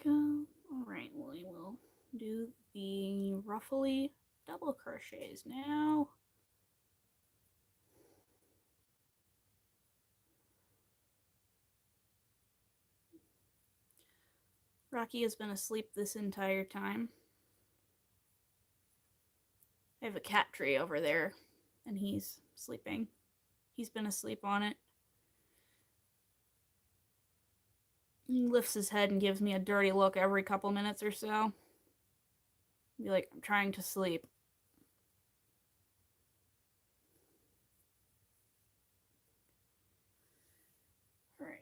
Go. All right, well, we will do the ruffly double crochets now. Rocky has been asleep this entire time. I have a cat tree over there, and he's sleeping. He's been asleep on it. He lifts his head and gives me a dirty look every couple minutes or so. Be like, I'm trying to sleep. All right.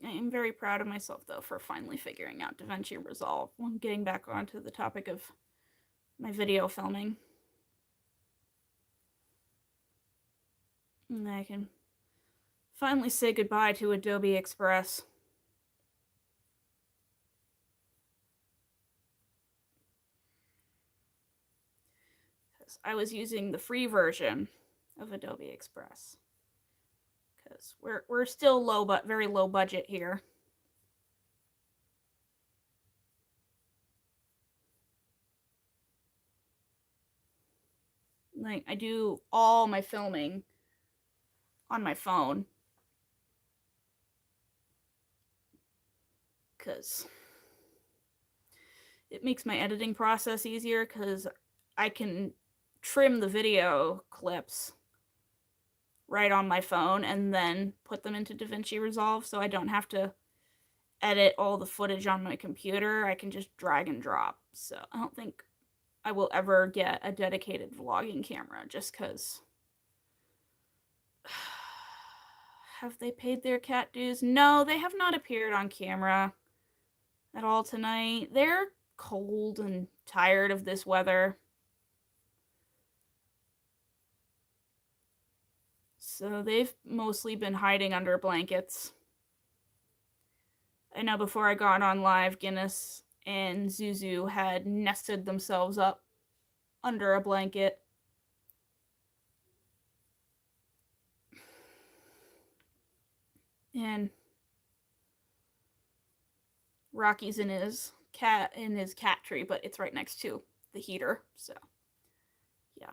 I'm very proud of myself, though, for finally figuring out DaVinci Resolve. I'm getting back onto the topic of my video filming. And I can finally say goodbye to Adobe Express. Because I was using the free version of Adobe Express. Because we're still low, but very low budget here. Like, I do all my filming on my phone. Because it makes my editing process easier, because I can trim the video clips right on my phone and then put them into DaVinci Resolve, so I don't have to edit all the footage on my computer. I can just drag and drop. So I don't think I will ever get a dedicated vlogging camera, just because. Have they paid their cat dues? No, they have not appeared on camera at all tonight. They're cold and tired of this weather. So they've mostly been hiding under blankets. I know before I got on live, Guinness and Zuzu had nested themselves up under a blanket. And Rocky's in his cat tree, but it's right next to the heater. So yeah.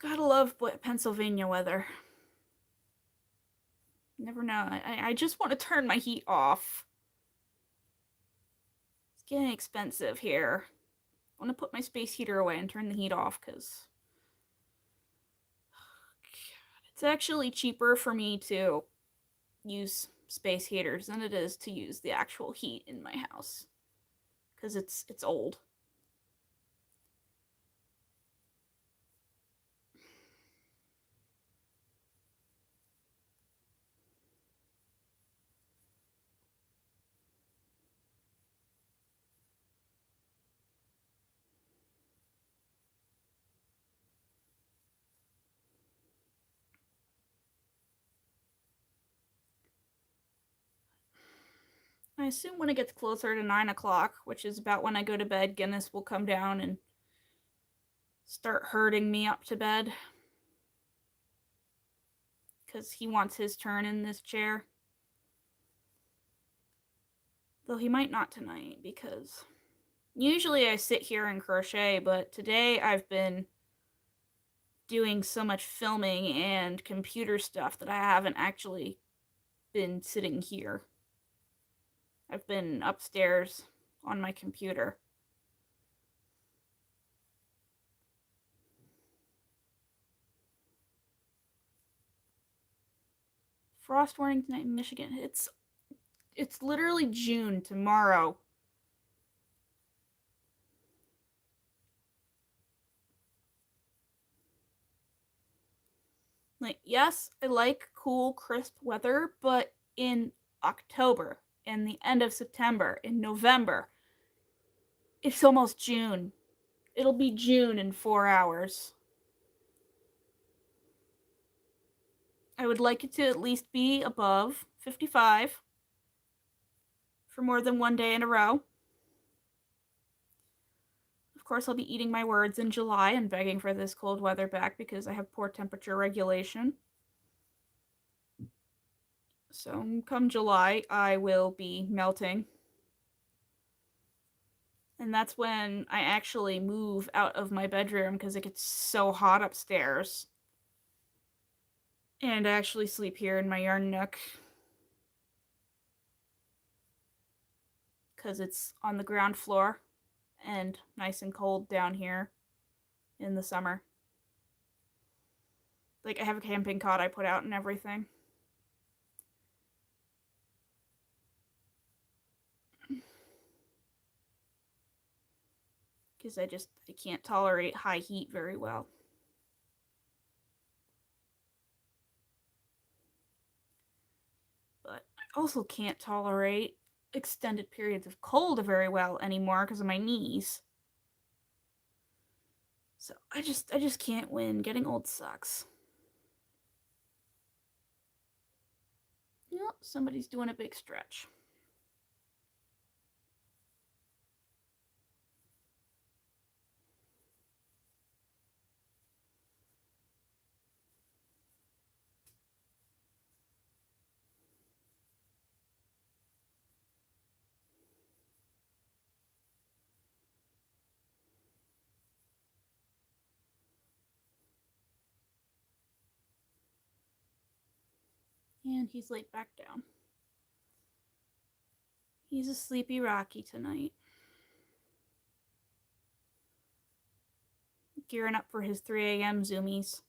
Gotta love Pennsylvania weather. Never know. I just want to turn my heat off. It's getting expensive here. I want to put my space heater away and turn the heat off, because it's actually cheaper for me to use space heaters than it is to use the actual heat in my house, because it's old. I assume when it gets closer to 9 o'clock, which is about when I go to bed, Guinness will come down and start herding me up to bed, because he wants his turn in this chair. Though he might not tonight, because usually I sit here and crochet, but today I've been doing so much filming and computer stuff that I haven't actually been sitting here. I've been upstairs on my computer. Frost warning tonight in Michigan. It's literally June tomorrow. Like, yes, I like cool, crisp weather, but in October, in the end of September, in November, it's almost June. It'll be June in 4 hours. I would like it to at least be above 55 for more than one day in a row. Of course, I'll be eating my words in July and begging for this cold weather back because I have poor temperature regulation. So come July, I will be melting. And that's when I actually move out of my bedroom because it gets so hot upstairs. And I actually sleep here in my yarn nook because it's on the ground floor and nice and cold down here in the summer. Like, I have a camping cot I put out and everything. Because I can't tolerate high heat very well. But I also can't tolerate extended periods of cold very well anymore because of my knees. So I just can't win. Getting old sucks. Yep, somebody's doing a big stretch. And he's laid back down. He's a sleepy Rocky tonight. Gearing up for his 3 a.m. zoomies.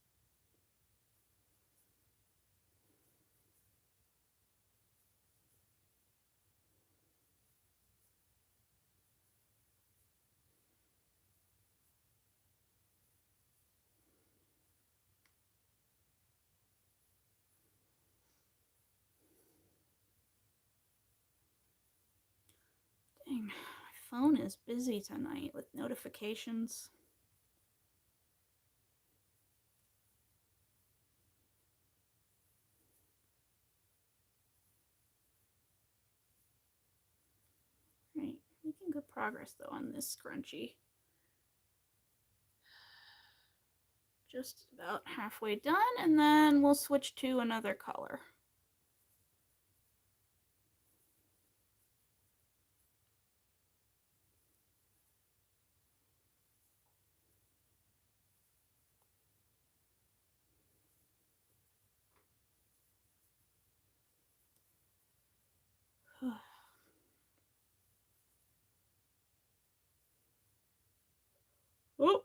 Dang, my phone is busy tonight with notifications. Right, making good progress though on this scrunchie. Just about halfway done, and then we'll switch to another color. Oh.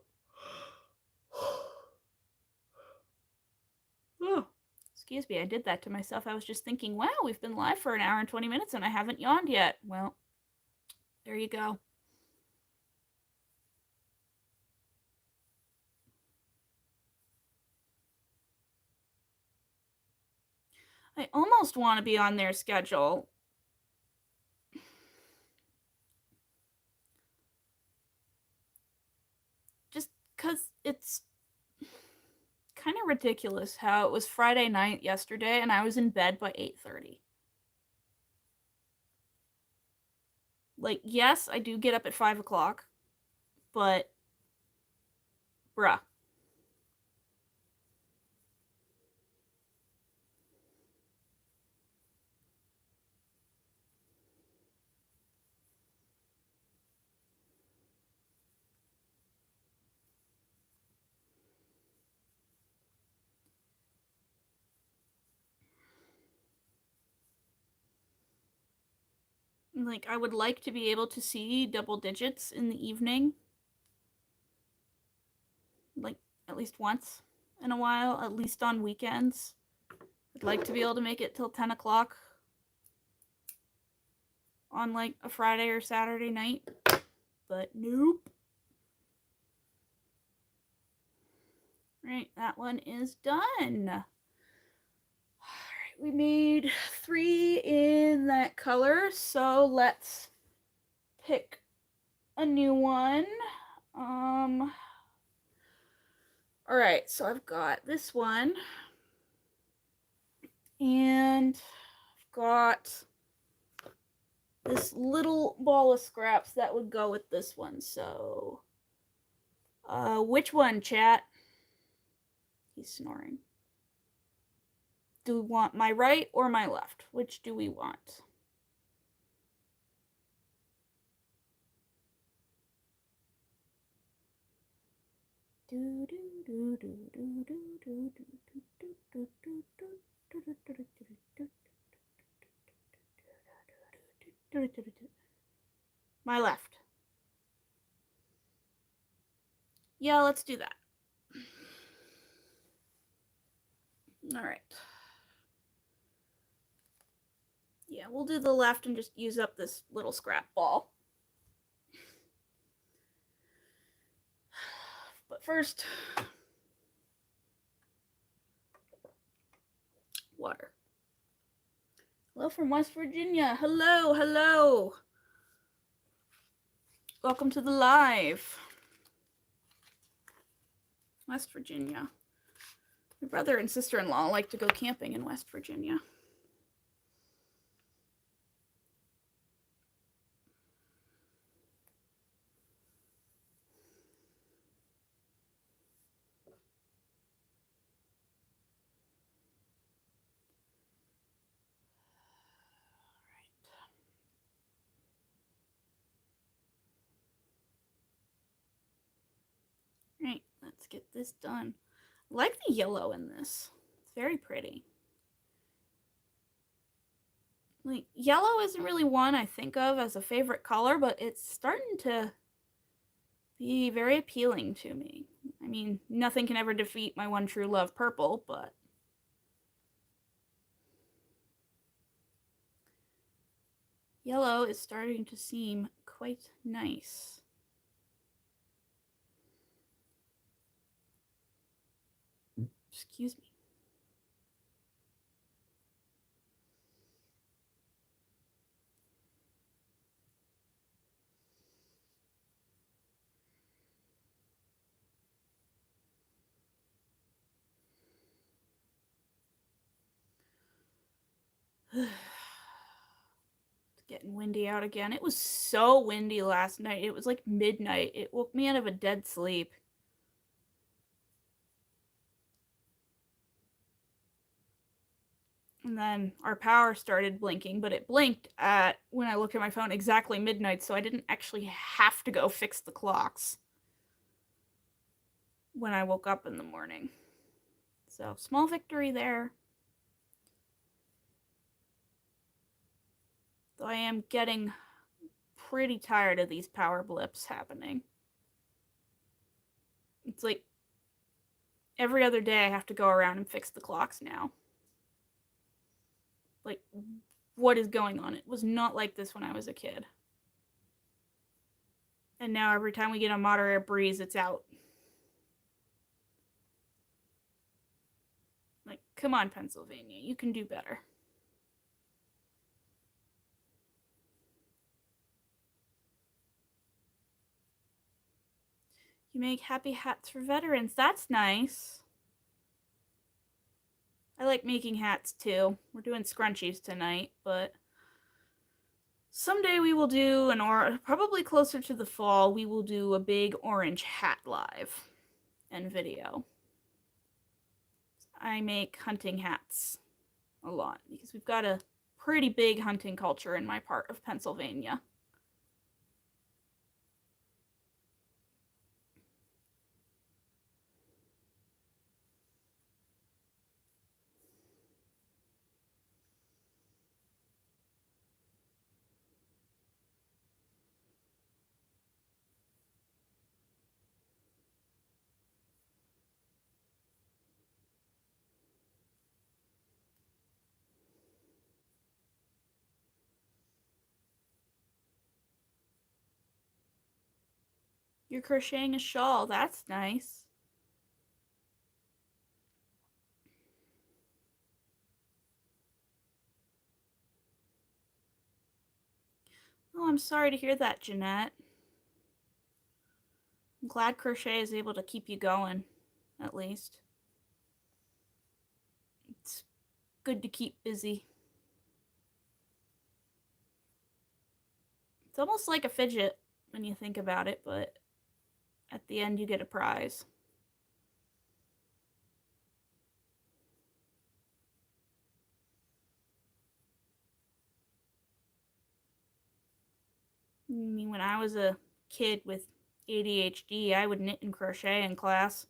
Oh. Excuse me, I did that to myself. I was just thinking, wow, we've been live for an hour and 20 minutes and I haven't yawned yet. Well, there you go. I almost want to be on their schedule. Just because it's kind of ridiculous how it was Friday night yesterday and I was in bed by 8:30. Like, yes, I do get up at 5 o'clock, but bruh. Like, I would like to be able to see double digits in the evening. Like, at least once in a while, at least on weekends. I'd like to be able to make it till 10 o'clock on like a Friday or Saturday night, but nope. Right, that one is done. All right, we made 3 in that color, so let's pick a new one. All right, so I've got this one, and I've got this little ball of scraps that would go with this one. So, which one, chat? He's snoring. Do we want my right or my left? Which do we want? My left. Yeah, let's do that. All right. Yeah, we'll do the left and just use up this little scrap ball. But first, water. Hello from West Virginia. Hello, hello. Welcome to the live. West Virginia. My brother and sister-in-law like to go camping in West Virginia. Right, let's get this done. I like the yellow in this. It's very pretty. Like, yellow isn't really one I think of as a favorite color, but it's starting to be very appealing to me. I mean, nothing can ever defeat my one true love, purple, but yellow is starting to seem quite nice. Excuse me. It's getting windy out again. It was so windy last night. It was like midnight. It woke me out of a dead sleep. And then our power started blinking, but it blinked at, when I looked at my phone, exactly midnight, so I didn't actually have to go fix the clocks when I woke up in the morning. So, small victory there. Though I am getting pretty tired of these power blips happening. It's like every other day I have to go around and fix the clocks now. Like, what is going on? It was not like this when I was a kid. And now every time we get a moderate breeze, it's out. Like, come on, Pennsylvania, you can do better. You make happy hats for veterans. That's nice. I like making hats too. We're doing scrunchies tonight, but someday we will do probably closer to the fall, we will do a big orange hat live and video. I make hunting hats a lot because we've got a pretty big hunting culture in my part of Pennsylvania. You're crocheting a shawl. That's nice. Oh, I'm sorry to hear that, Jeanette. I'm glad crochet is able to keep you going, at least. It's good to keep busy. It's almost like a fidget when you think about it, but at the end you get a prize. I mean, when I was a kid with ADHD, I would knit and crochet in class.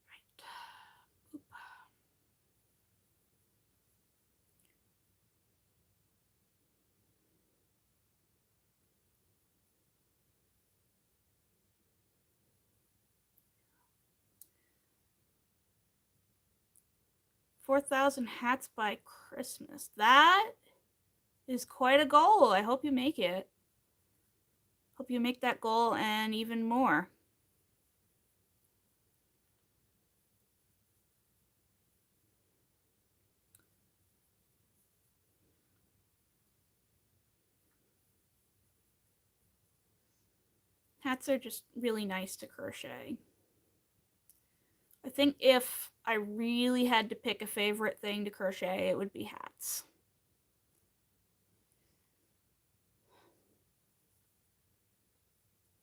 Right. 4,000 hats by Christmas. That is quite a goal. I hope you make it. Hope you make that goal and even more. Hats are just really nice to crochet. I think if I really had to pick a favorite thing to crochet, it would be hats.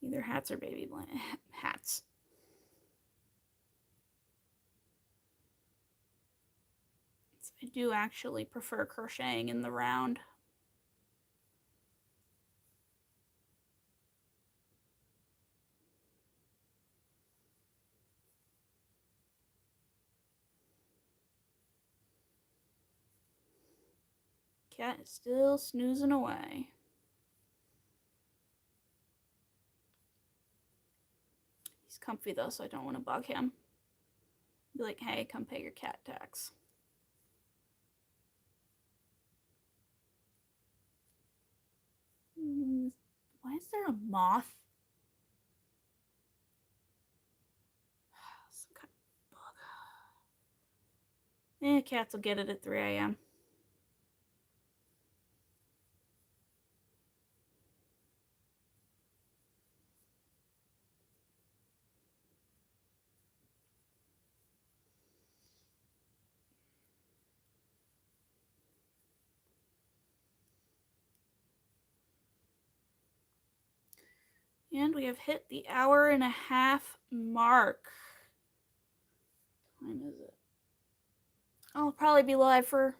Either hats or baby hats. I do actually prefer crocheting in the round. Cat is still snoozing away. He's comfy though, so I don't want to bug him. Be like, hey, come pay your cat tax. Why is there a moth? Some kind of bug. Cats will get it at 3 a.m. And we have hit the 1.5-hour mark. What time is it? I'll probably be live for,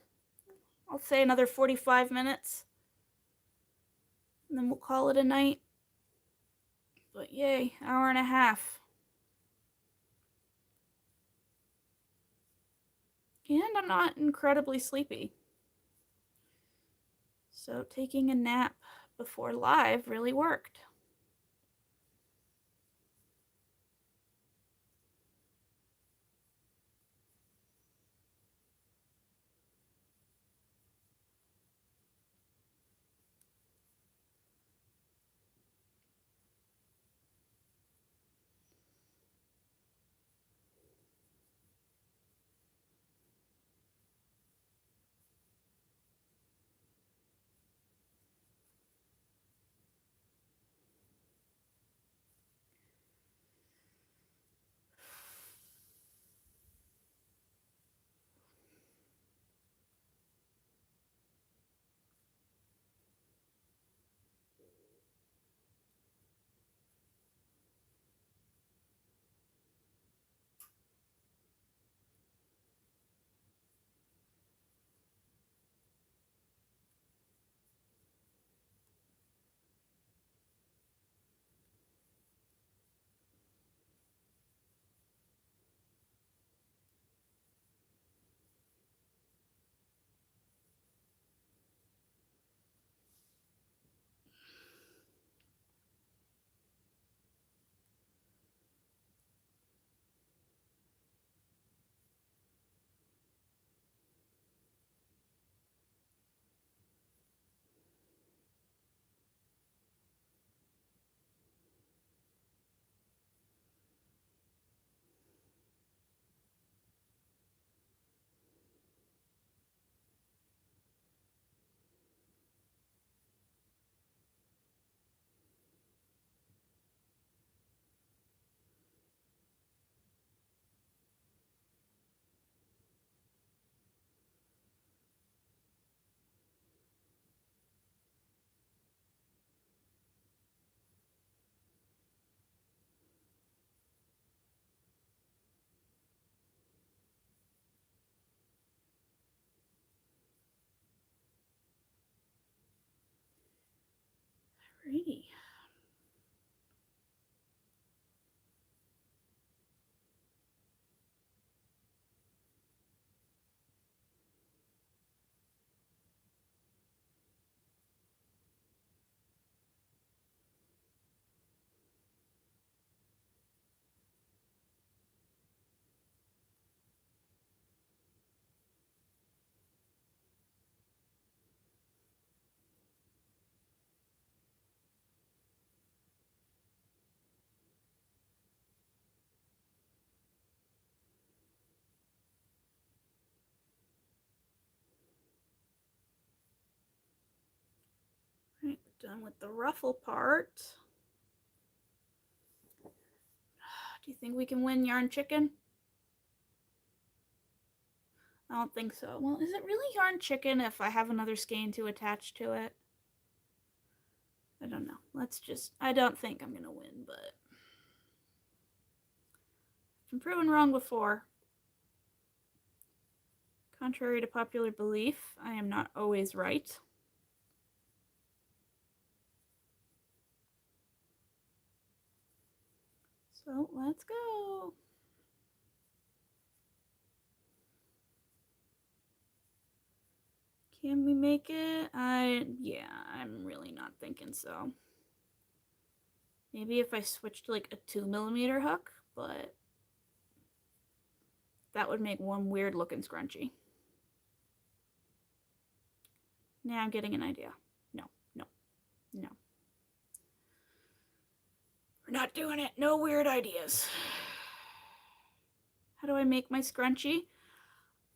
I'll say, another 45 minutes. And then we'll call it a night. But yay, 1.5 hours. And I'm not incredibly sleepy. So taking a nap before live really worked. Alrighty. Right, done with the ruffle part. Do you think we can win Yarn Chicken? I don't think so. Well, is it really Yarn Chicken if I have another skein to attach to it? I don't know. I don't think I'm gonna win, but I've been proven wrong before. Contrary to popular belief, I am not always right. So let's go. Can we make it? Yeah, I'm really not thinking so. Maybe if I switched to like a 2mm hook, but that would make one weird looking scrunchie. Now I'm getting an idea. No. We're not doing it. No weird ideas. How do I make my scrunchie?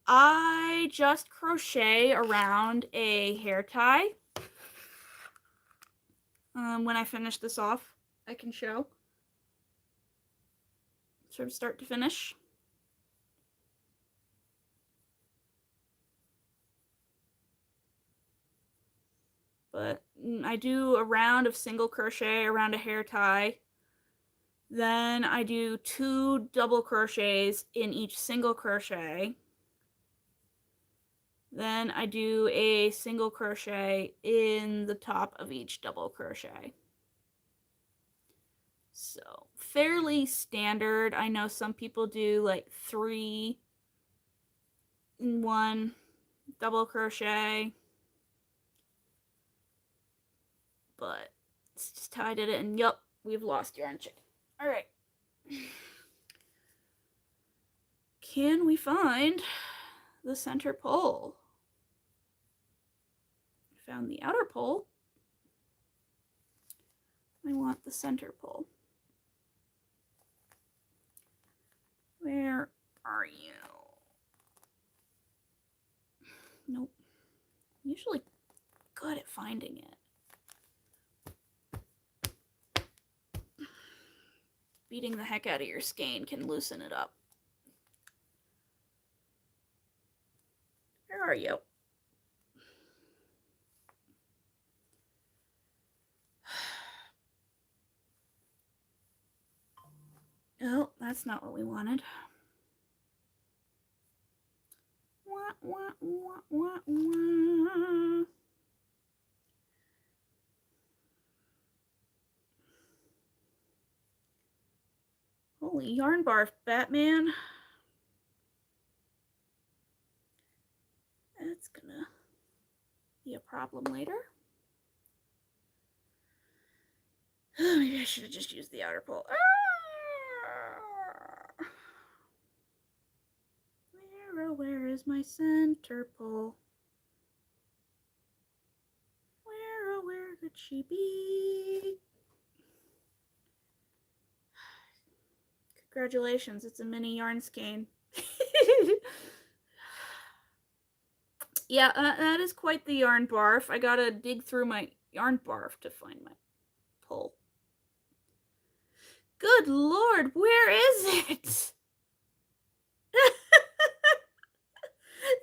I just crochet around a hair tie. When I finish this off, I can show. Sort of start to finish. But I do a round of single crochet around a hair tie. Then I do 2 double crochets in each single crochet. Then I do a single crochet in the top of each double crochet. So fairly standard. I know some people do like 3 in 1 double crochet, but it's just how I did it. And yup, we've lost Yarn Chicken. All right. Can we find the center pole? Found the outer pole. I want the center pole. Where are you? Nope. I'm usually good at finding it. Beating the heck out of your skein can loosen it up. Where are you? Oh, that's not what we wanted. Wah, wah, wah, wah, wah. Holy yarn barf, Batman. That's gonna be a problem later. Maybe I should have just used the outer pole. Where is my center pole? Where could she be? Congratulations, it's a mini yarn skein. Yeah, that is quite the yarn barf. I gotta dig through my yarn barf to find my pole. Good Lord, where is it?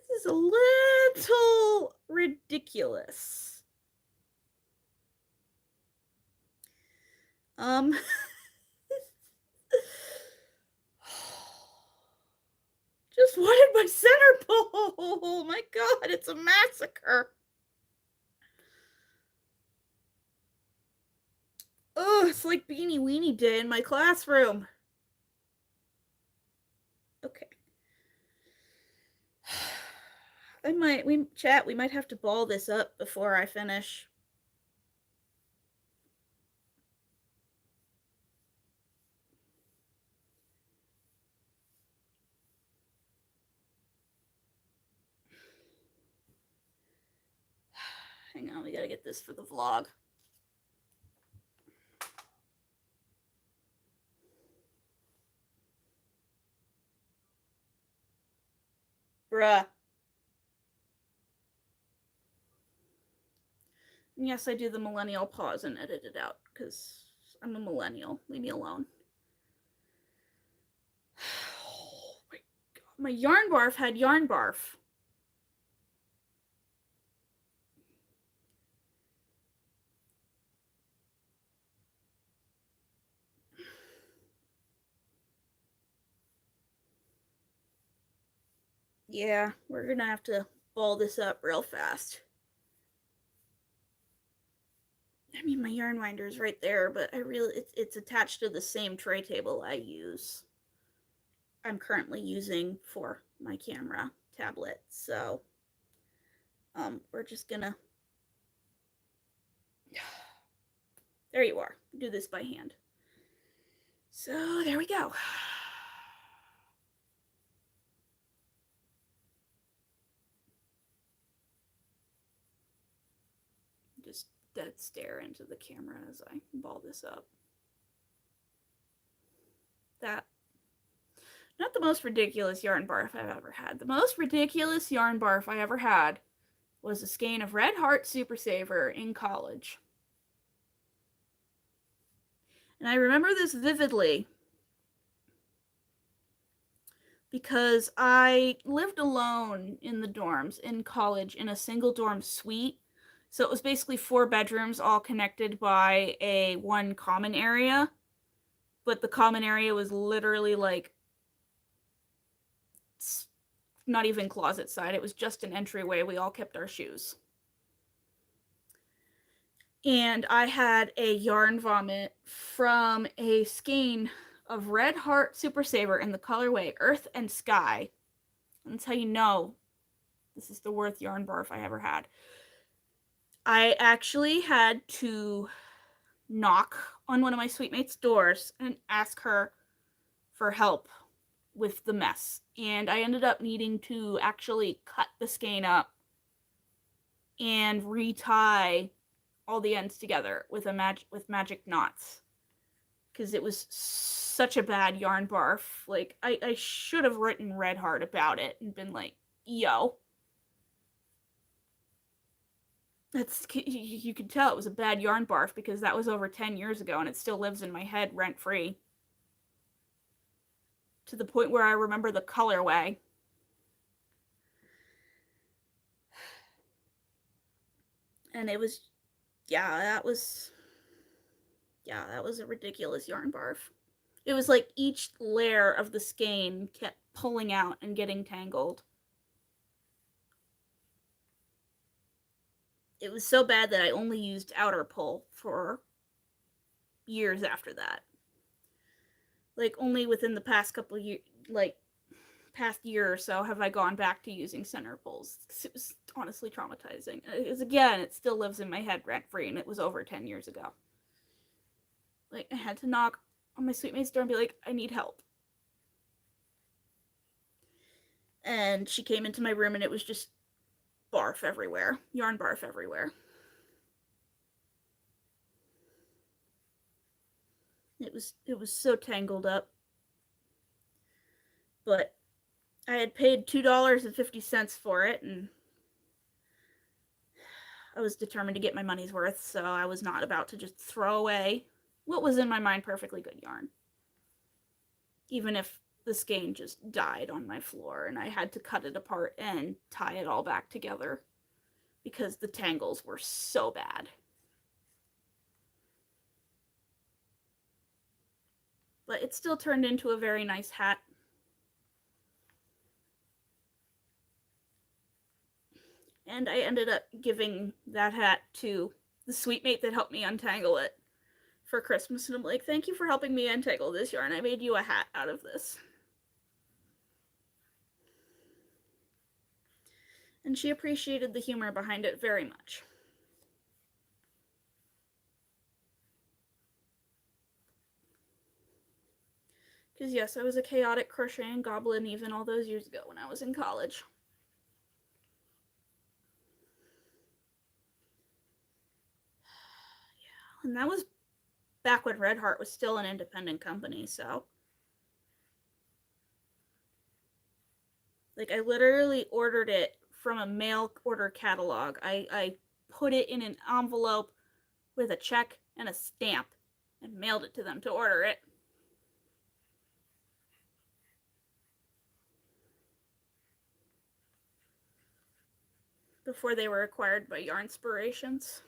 This is a little ridiculous. Just wanted my center pole. Oh my God, it's a massacre. looks like Beanie Weenie Day in my classroom. Okay. We might have to ball this up before I finish. Hang on, we gotta get this for the vlog. Bruh. And yes, I do the millennial pause and edit it out, because I'm a millennial. Leave me alone. Oh my god. My yarn barf had yarn barf. Yeah, we're gonna have to ball this up real fast. I mean, my yarn winder is right there, but it's attached to the same tray table I'm currently using for my camera tablet. So, we're just gonna, there you are, do this by hand. So there we go. Just dead stare into the camera as I ball this up. That, not the most ridiculous yarn barf I've ever had. The most ridiculous yarn barf I ever had was a skein of Red Heart Super Saver in college. And I remember this vividly because I lived alone in the dorms in college in a single dorm suite. So it was basically 4 bedrooms all connected by a one common area. But the common area was literally like not even closet side. It was just an entryway. We all kept our shoes. And I had a yarn vomit from a skein of Red Heart Super Saver in the colorway Earth and Sky. And that's how you know this is the worst yarn barf I ever had. I actually had to knock on one of my suite mates' doors and ask her for help with the mess. And I ended up needing to actually cut the skein up and retie all the ends together with magic knots, because it was such a bad yarn barf. Like, I should have written Red Heart about it and been like, yo, that's, you could tell it was a bad yarn barf because that was over 10 years ago and it still lives in my head rent free, to the point where I remember the colorway. And it was, that was a ridiculous yarn barf. It was like each layer of the skein kept pulling out and getting tangled. It was so bad that I only used outer pull for years after that. Like, only within the past couple of years, like past year or so, have I gone back to using center pulls. It was honestly traumatizing. Because again, it still lives in my head rent free, and it was over 10 years ago. Like, I had to knock on my suite mate's door and be like, I need help. And she came into my room and it was just barf everywhere, yarn barf everywhere. It was so tangled up. But I had paid $2.50 for it, and I was determined to get my money's worth, so I was not about to just throw away what was in my mind perfectly good yarn. Even if the skein just died on my floor and I had to cut it apart and tie it all back together because the tangles were so bad. But it still turned into a very nice hat. And I ended up giving that hat to the suite mate that helped me untangle it for Christmas, and I'm like, thank you for helping me untangle this yarn. I made you a hat out of this. And she appreciated the humor behind it very much. Because yes, I was a chaotic crocheting goblin even all those years ago when I was in college. Yeah, and that was back when Red Heart was still an independent company, so. Like, I literally ordered it from a mail order catalog. I put it in an envelope with a check and a stamp and mailed it to them to order it. Before they were acquired by Yarnspirations.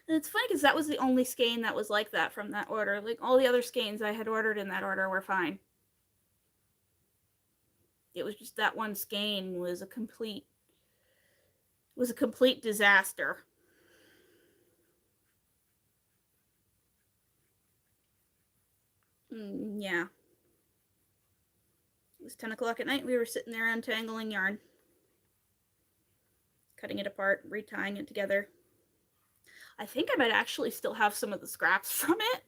And it's funny because that was the only skein that was like that from that order. Like, all the other skeins I had ordered in that order were fine. It was just that one skein was a complete disaster. Yeah. It was 10 o'clock at night. We were sitting there untangling yarn, cutting it apart, retying it together. I think I might actually still have some of the scraps from it,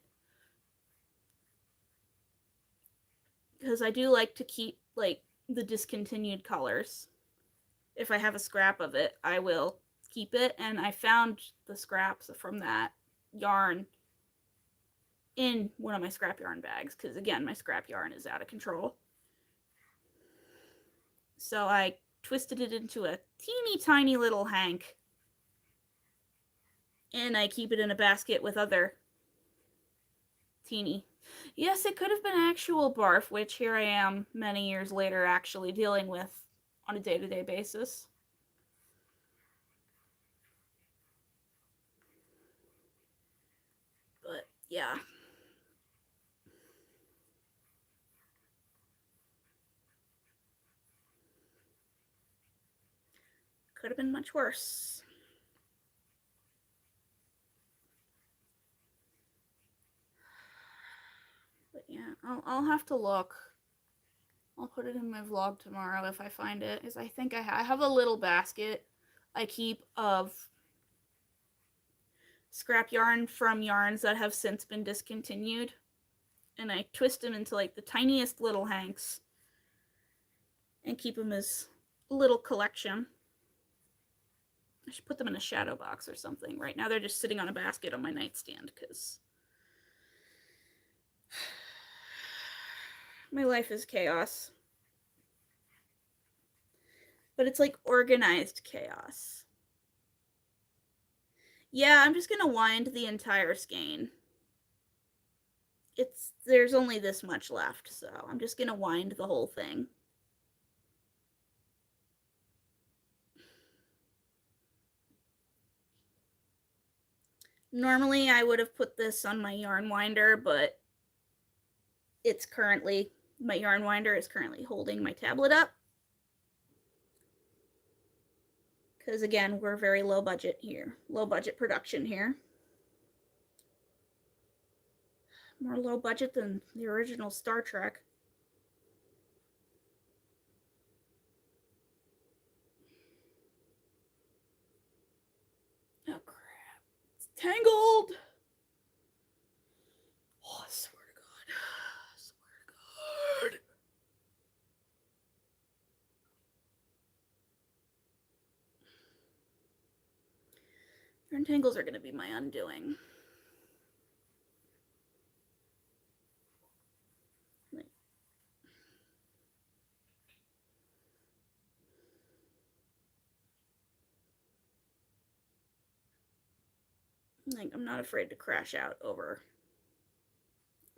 because I do like to keep like the discontinued colors. If I have a scrap of it, I will keep it. And I found the scraps from that yarn in one of my scrap yarn bags, because again, my scrap yarn is out of control. So I twisted it into a teeny tiny little hank, and I keep it in a basket with other teeny. Yes, it could have been actual barf, which here I am many years later actually dealing with on a day-to-day basis. But yeah. Could have been much worse. But yeah, I'll have to look. I'll put it in my vlog tomorrow if I find it, because I think I have a little basket I keep of scrap yarn from yarns that have since been discontinued, and I twist them into like the tiniest little hanks and keep them as a little collection. I should put them in a shadow box or something. Right now they're just sitting on a basket on my nightstand because my life is chaos. But it's like organized chaos. Yeah, I'm just gonna wind the entire skein. There's only this much left, so I'm just gonna wind the whole thing. Normally I would have put this on my yarn winder, but my yarn winder is currently holding my tablet up. Because again, we're very low budget production here. More low budget than the original Star Trek. Oh crap. It's tangled! Oh, I swear to God. I swear to God. Yarn tangles are going to be my undoing. Like, I'm not afraid to crash out over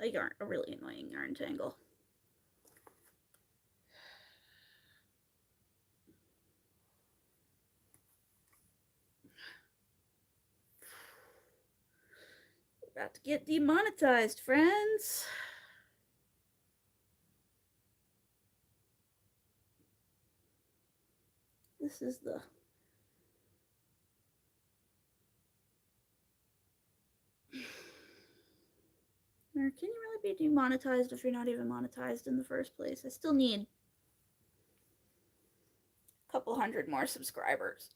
a really annoying yarn tangle. We're about to get demonetized, friends. this is the... Or can you really be demonetized if you're not even monetized in the first place? I still need a couple hundred more subscribers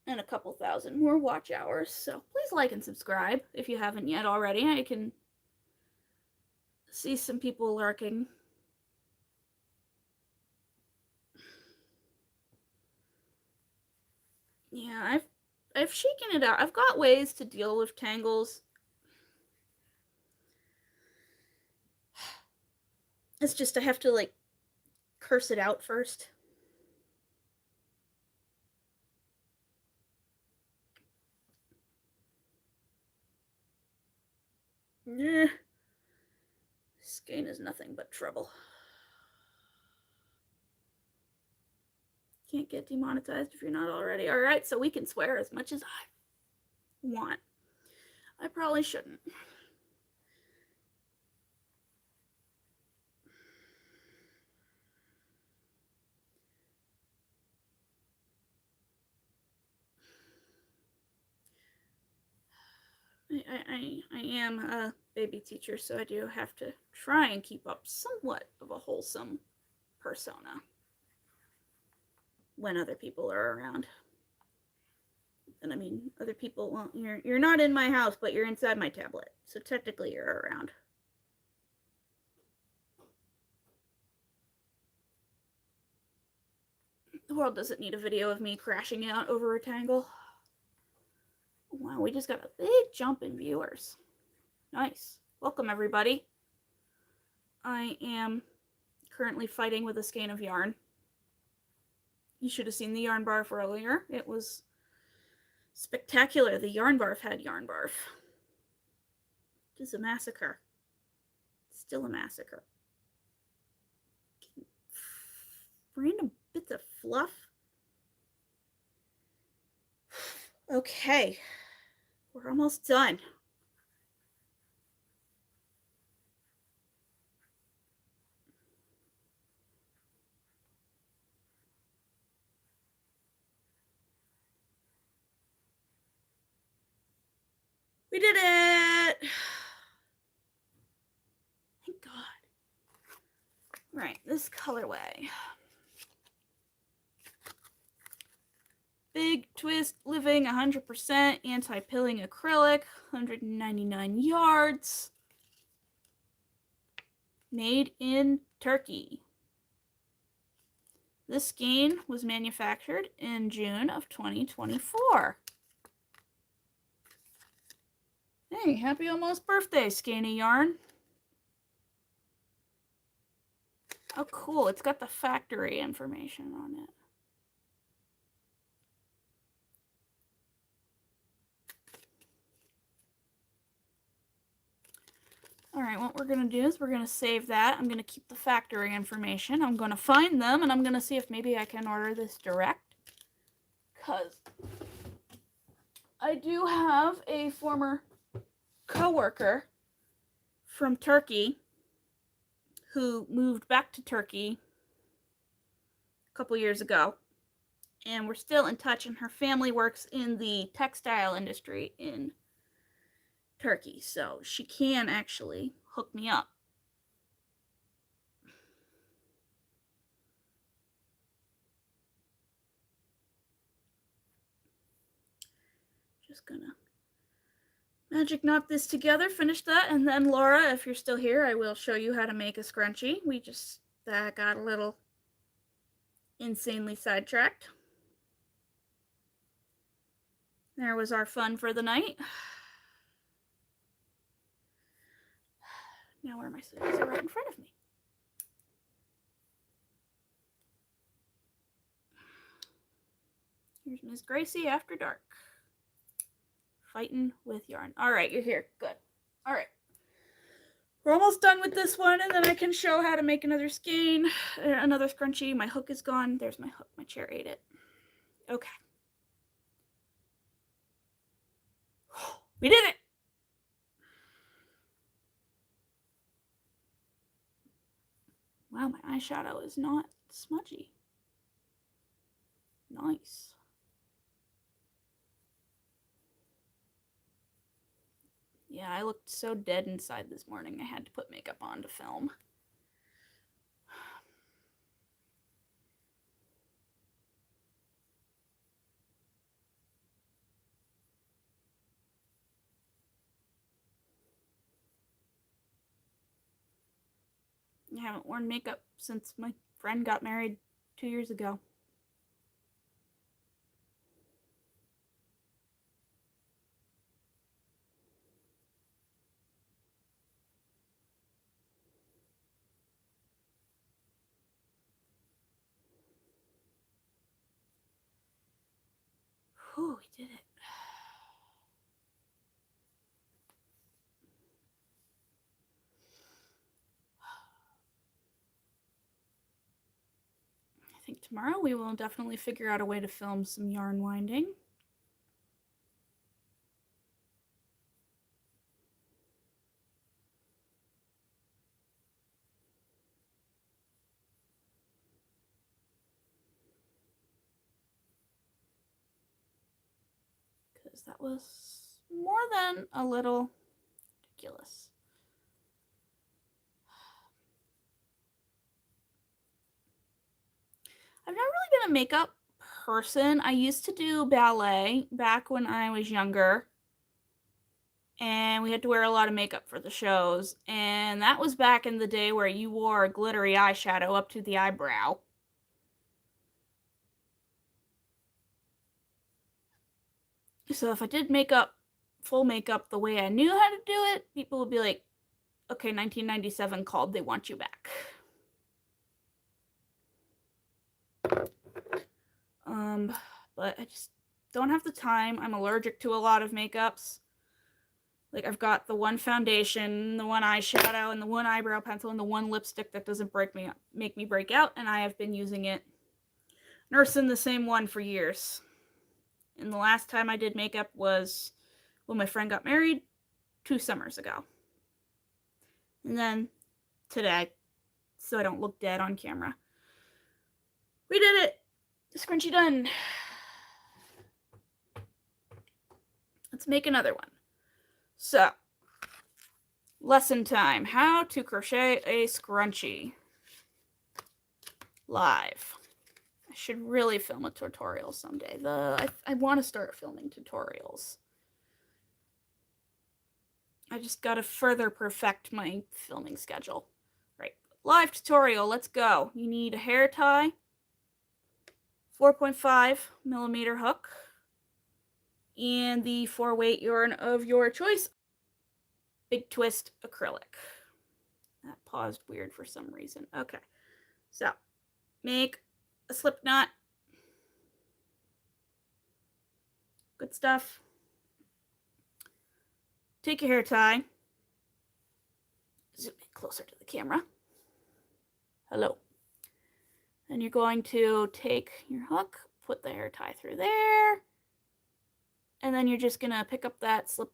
and a couple thousand more watch hours. So please like and subscribe if you haven't yet already. I can see some people lurking. Yeah, I've shaken it out. I've got ways to deal with tangles. It's just I have to like curse it out first. Eh. Skein is nothing but trouble. Can't get demonetized if you're not already. Alright, so we can swear as much as I want. I probably shouldn't. I am a baby teacher, so I do have to try and keep up somewhat of a wholesome persona when other people are around. And I mean, other people, well, you're not in my house, but you're inside my tablet, so technically you're around. The world doesn't need a video of me crashing out over a tangle. Wow, we just got a big jump in viewers. Nice. Welcome, everybody. I am currently fighting with a skein of yarn. You should have seen the yarn barf earlier. It was spectacular. The yarn barf had yarn barf. It is a massacre. Still a massacre. Random bits of fluff. Okay. We're almost done. We did it! Thank God. Right, this colorway. Big Twist Living 100% anti-pilling acrylic, 199 yards. Made in Turkey. This skein was manufactured in June of 2024. Hey, happy almost birthday, Skeiny Yarn. Oh, cool. It's got the factory information on it. All right, what we're going to do is we're going to save that. I'm going to keep the factory information. I'm going to find them, and I'm going to see if maybe I can order this direct. Because I do have a former coworker from Turkey who moved back to Turkey a couple years ago. And we're still in touch, and her family works in the textile industry in Turkey, so she can actually hook me up. Just gonna magic knot this together, finish that, and then Laura, if you're still here, I will show you how to make a scrunchie. We just got a little insanely sidetracked. There was our fun for the night. Now where are my scissors? They're right in front of me. Here's Miss Gracie after dark. Fighting with yarn. All right, you're here. Good. All right. We're almost done with this one, and then I can show how to make another skein, another scrunchie. My hook is gone. There's my hook. My chair ate it. Okay. We did it! Wow, my eyeshadow is not smudgy. Nice. Yeah, I looked so dead inside this morning I had to put makeup on to film. I haven't worn makeup since my friend got married 2 years ago. Whew, we did it. I think tomorrow we will definitely figure out a way to film some yarn winding. Because that was more than a little ridiculous. I've never really been a makeup person. I used to do ballet back when I was younger, and we had to wear a lot of makeup for the shows, and that was back in the day where you wore glittery eyeshadow up to the eyebrow. So if I did makeup, full makeup, the way I knew how to do it, people would be like, okay, 1997 called, they want you back. But I just don't have the time. I'm allergic to a lot of makeups. Like, I've got the one foundation, the one eyeshadow, and the one eyebrow pencil, and the one lipstick that doesn't make me break out, and I have been using it, nursing the same one for years. And the last time I did makeup was when my friend got married 2 summers ago. And then today, so I don't look dead on camera. We did it! The scrunchie done. Let's make another one. So, lesson time. How to crochet a scrunchie. Live. I should really film a tutorial someday. I want to start filming tutorials. I just gotta further perfect my filming schedule. Right, live tutorial, let's go. You need a hair tie, 4.5mm hook, and the 4-weight yarn of your choice. Big twist acrylic. That paused weird for some reason. Okay, so make a slip knot. Good stuff. Take your hair tie. Zoom in closer to the camera. Hello. And you're going to take your hook, put the hair tie through there, and then you're just gonna pick up that slip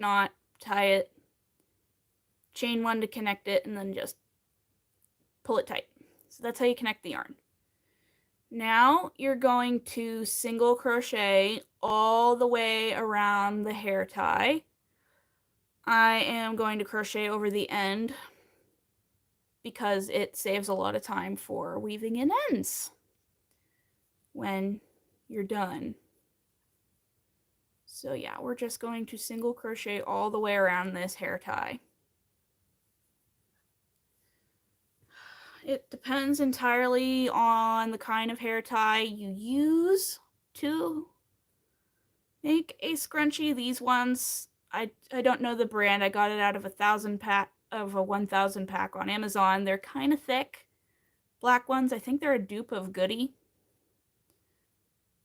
knot, tie it, chain one to connect it, and then just pull it tight. So that's how you connect the yarn. Now you're going to single crochet all the way around the hair tie. I am going to crochet over the end because it saves a lot of time for weaving in ends when you're done. So yeah, we're just going to single crochet all the way around this hair tie. It depends entirely on the kind of hair tie you use to make a scrunchie. These ones, I don't know the brand. I got it out of a 1,000 pack on Amazon. They're kind of thick. Black ones, I think they're a dupe of Goody.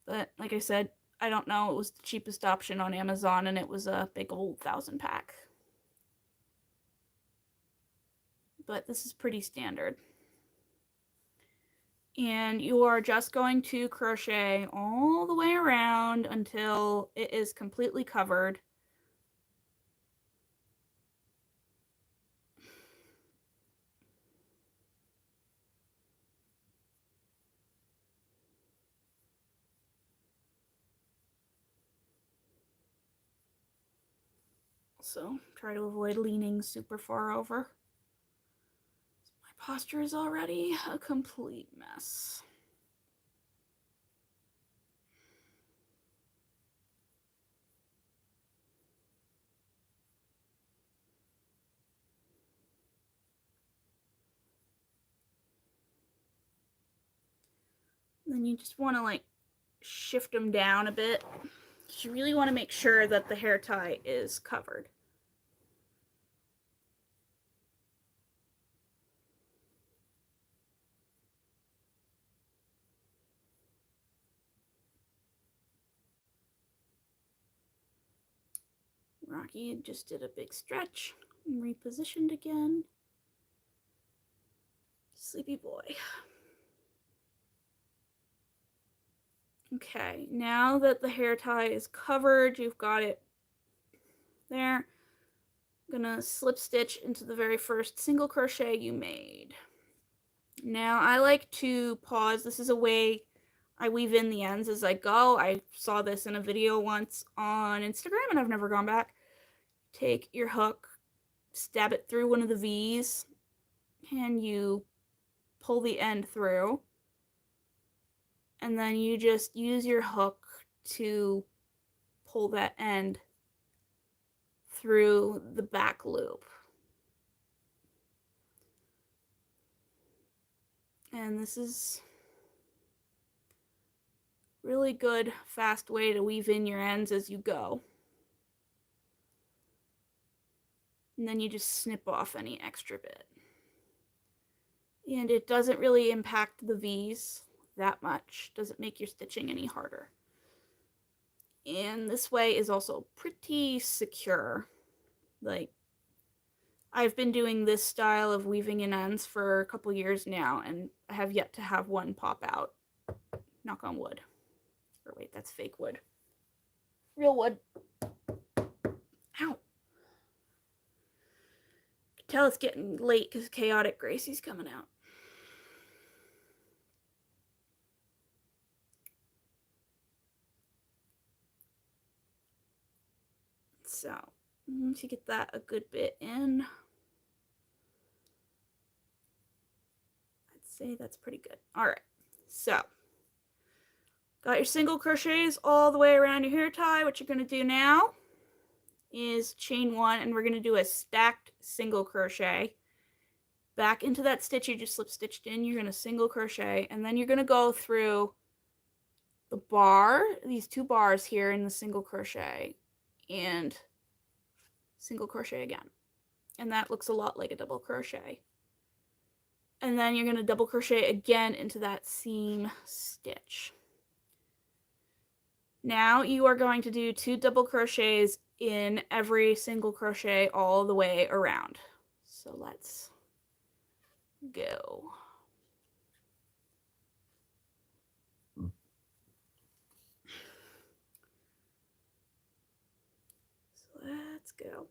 But like I said, I don't know. It was the cheapest option on Amazon, and it was a big old 1,000 pack. But this is pretty standard. And you are just going to crochet all the way around until it is completely covered. so try to avoid leaning super far over. My posture is already a complete mess. Then you just want to like shift them down a bit. You really want to make sure that the hair tie is covered. Rocky just did a big stretch and repositioned again. Sleepy boy. Okay, now that the hair tie is covered, you've got it there. I'm gonna slip stitch into the very first single crochet you made. Now I like to pause. This is a way I weave in the ends as I go. I saw this in a video once on Instagram and I've never gone back. Take your hook, stab it through one of the V's, and you pull the end through. And then you just use your hook to pull that end through the back loop. And this is really good, fast way to weave in your ends as you go. And then you just snip off any extra bit. And it doesn't really impact the V's that much. Doesn't make your stitching any harder. And this way is also pretty secure. Like, I've been doing this style of weaving in ends for a couple years now, and I have yet to have one pop out. Knock on wood. Or wait, that's fake wood. Real wood. Ow. I can tell it's getting late because Chaotic Gracie's coming out. So, once you get that a good bit in, I'd say that's pretty good. All right, so got your single crochets all the way around your hair tie. What you're going to do now is chain one, and we're going to do a stacked single crochet. Back into that stitch you just slip stitched in, you're going to single crochet, and then you're going to go through the bar, these two bars here in the single crochet, and single crochet again. And that looks a lot like a double crochet. And then you're going to double crochet again into that seam stitch. Now you are going to do 2 double crochets in every single crochet all the way around. So let's go. So let's go.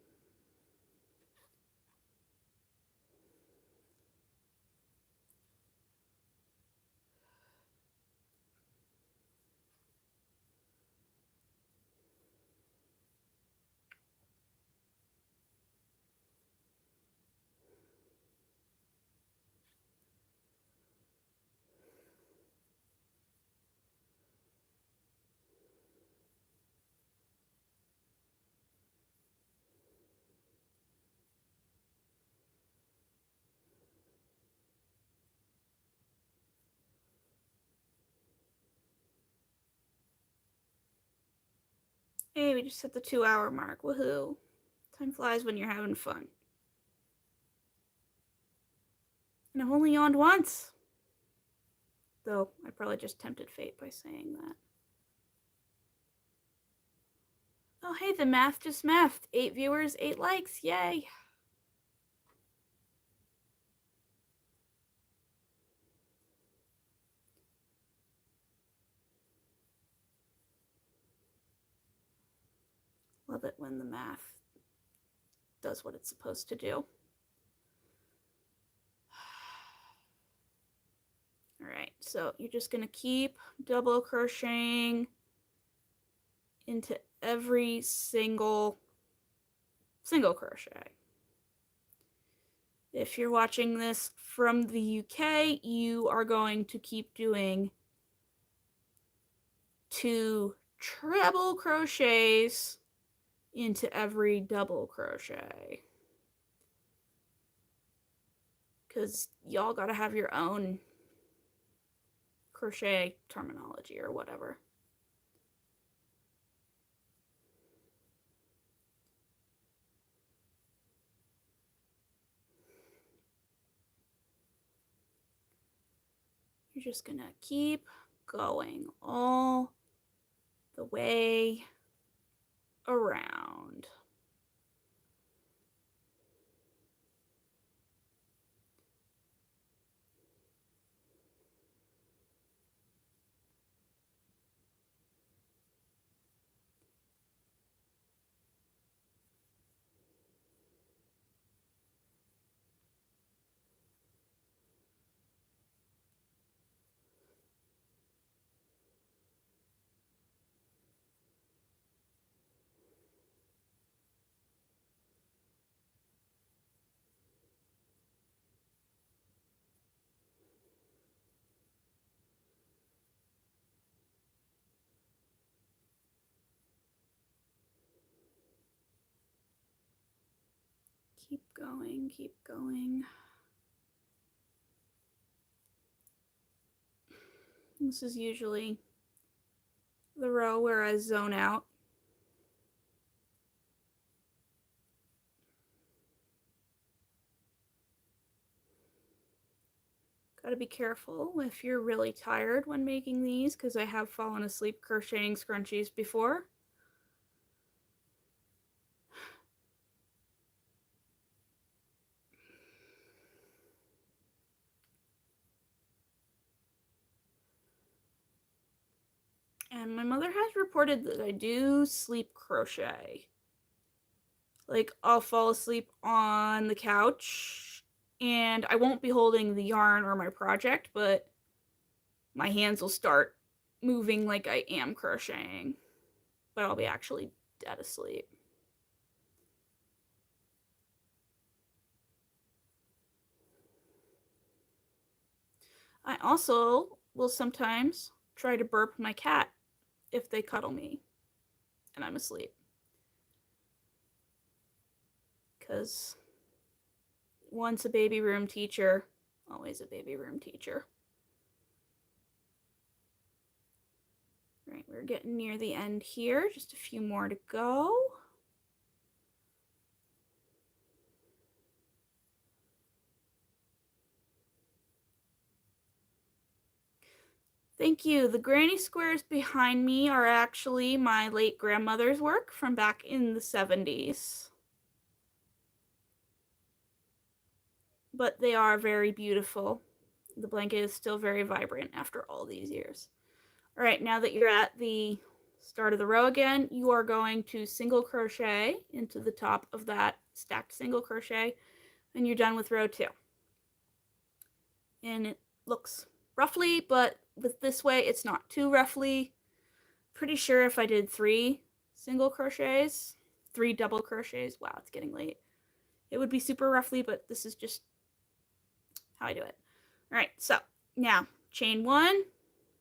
Hey, we just hit the 2-hour mark. Woohoo. Time flies when you're having fun. And I've only yawned once. Though, I probably just tempted fate by saying that. Oh, hey, the math just mathed. 8 viewers, 8 likes. Yay. Love it when the math does what it's supposed to do. All right, so you're just going to keep double crocheting into every single single crochet. If you're watching this from the UK, you are going to keep doing 2 treble crochets into every double crochet, because y'all gotta have your own crochet terminology or whatever. You're just gonna keep going all the way around. Keep going, keep going. This is usually the row where I zone out. Gotta be careful if you're really tired when making these, because I have fallen asleep crocheting scrunchies before. And my mother has reported that I do sleep crochet. Like, I'll fall asleep on the couch and I won't be holding the yarn or my project, but my hands will start moving like I am crocheting, but I'll be actually dead asleep. I also will sometimes try to burp my cat if they cuddle me and I'm asleep. Because once a baby room teacher, always a baby room teacher. Right, we're getting near the end here. Just a few more to go. Thank you. The granny squares behind me are actually my late grandmother's work from back in the 70s. But they are very beautiful. The blanket is still very vibrant after all these years. All right, now that you're at the start of the row again, you are going to single crochet into the top of that stacked single crochet, and you're done with row 2. And it looks roughly, but with this way it's not too roughly. Pretty sure if I did 3 single crochets, 3 double crochets, wow, it's getting late, it would be super roughly, but this is just how I do it. All right, so now chain 1,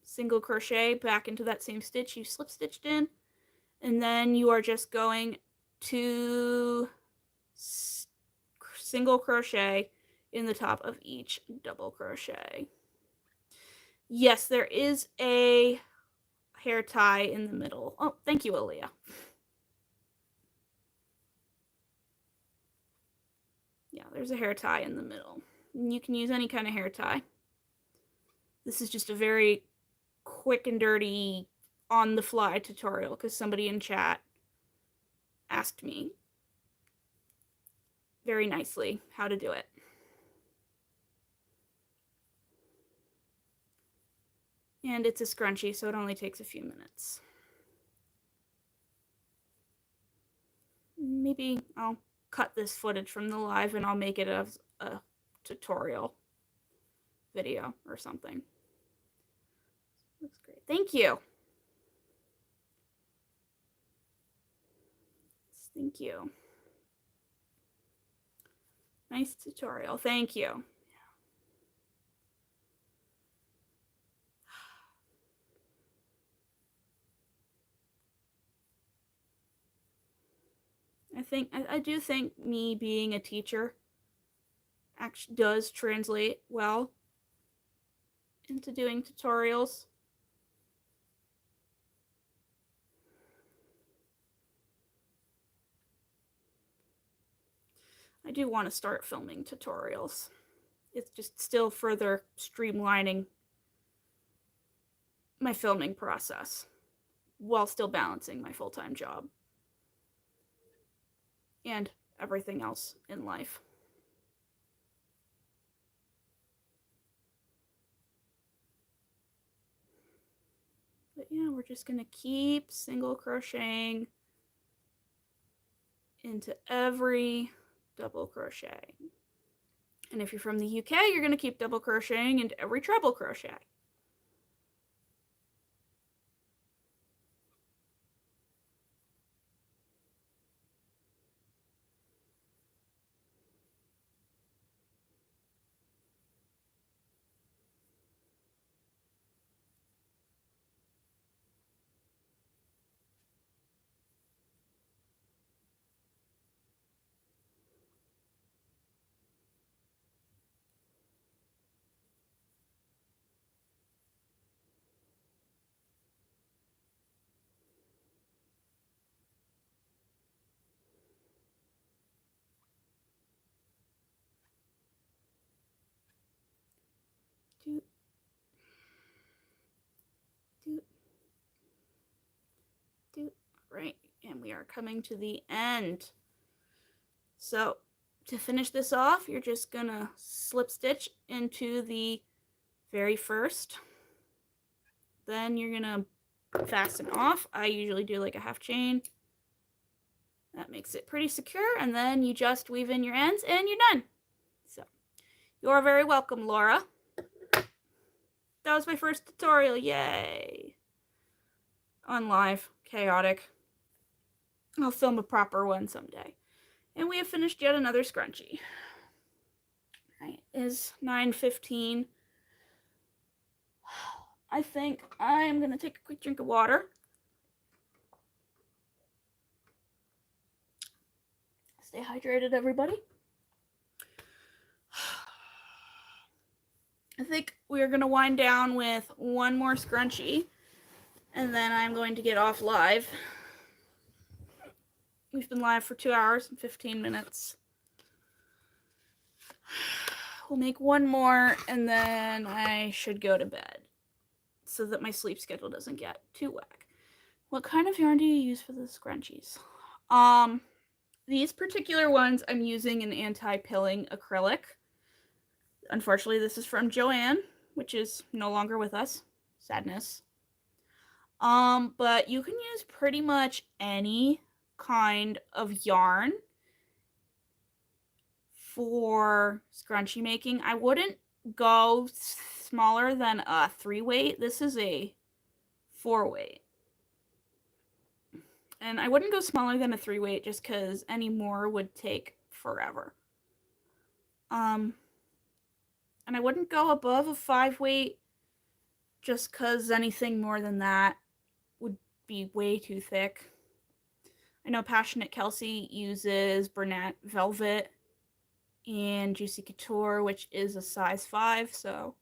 single crochet back into that same stitch you slip stitched in, and then you are just going to single crochet in the top of each double crochet. Yes, there is a hair tie in the middle. Oh, thank you, Aaliyah. Yeah, there's a hair tie in the middle. You can use any kind of hair tie. This is just a very quick and dirty on the fly tutorial because somebody in chat asked me very nicely how to do it. And it's a scrunchie, so it only takes a few minutes. Maybe I'll cut this footage from the live and I'll make it as a tutorial video or something. Looks great. Thank you. Thank you. Nice tutorial. Thank you. I do think me being a teacher actually does translate well into doing tutorials. I do want to start filming tutorials. It's just still further streamlining my filming process while still balancing my full-time job and everything else in life. But yeah, we're just gonna keep single crocheting into every double crochet. And if you're from the UK, you're gonna keep double crocheting into every treble crochet. Doot, doot, doot. Right, and we are coming to the end. So to finish this off, you're just gonna slip stitch into the very first. Then you're gonna fasten off. I usually do like a half chain. That makes it pretty secure, and then you just weave in your ends and you're done. So you're very welcome, Laura. That was my first tutorial. Yay! On live. Chaotic. I'll film a proper one someday. And we have finished yet another scrunchie. Right, it is 9:15. I think I am going to take a quick drink of water. Stay hydrated, everybody. I think we are going to wind down with one more scrunchie, and then I'm going to get off live. We've been live for 2 hours and 15 minutes. We'll make one more, and then I should go to bed so that my sleep schedule doesn't get too whack. What kind of yarn do you use for the scrunchies? These particular ones, I'm using an anti-pilling acrylic. Unfortunately, this is from Joann, which is no longer with us. Sadness. But you can use pretty much any kind of yarn for scrunchie making. I wouldn't go smaller than a 3-weight. This is a 4-weight. And I wouldn't go smaller than a 3-weight just because any more would take forever. And I wouldn't go above a 5-weight just because anything more than that would be way too thick. I know Passionate Kelsey uses Bernat Velvet and Juicy Couture, which is a size 5. So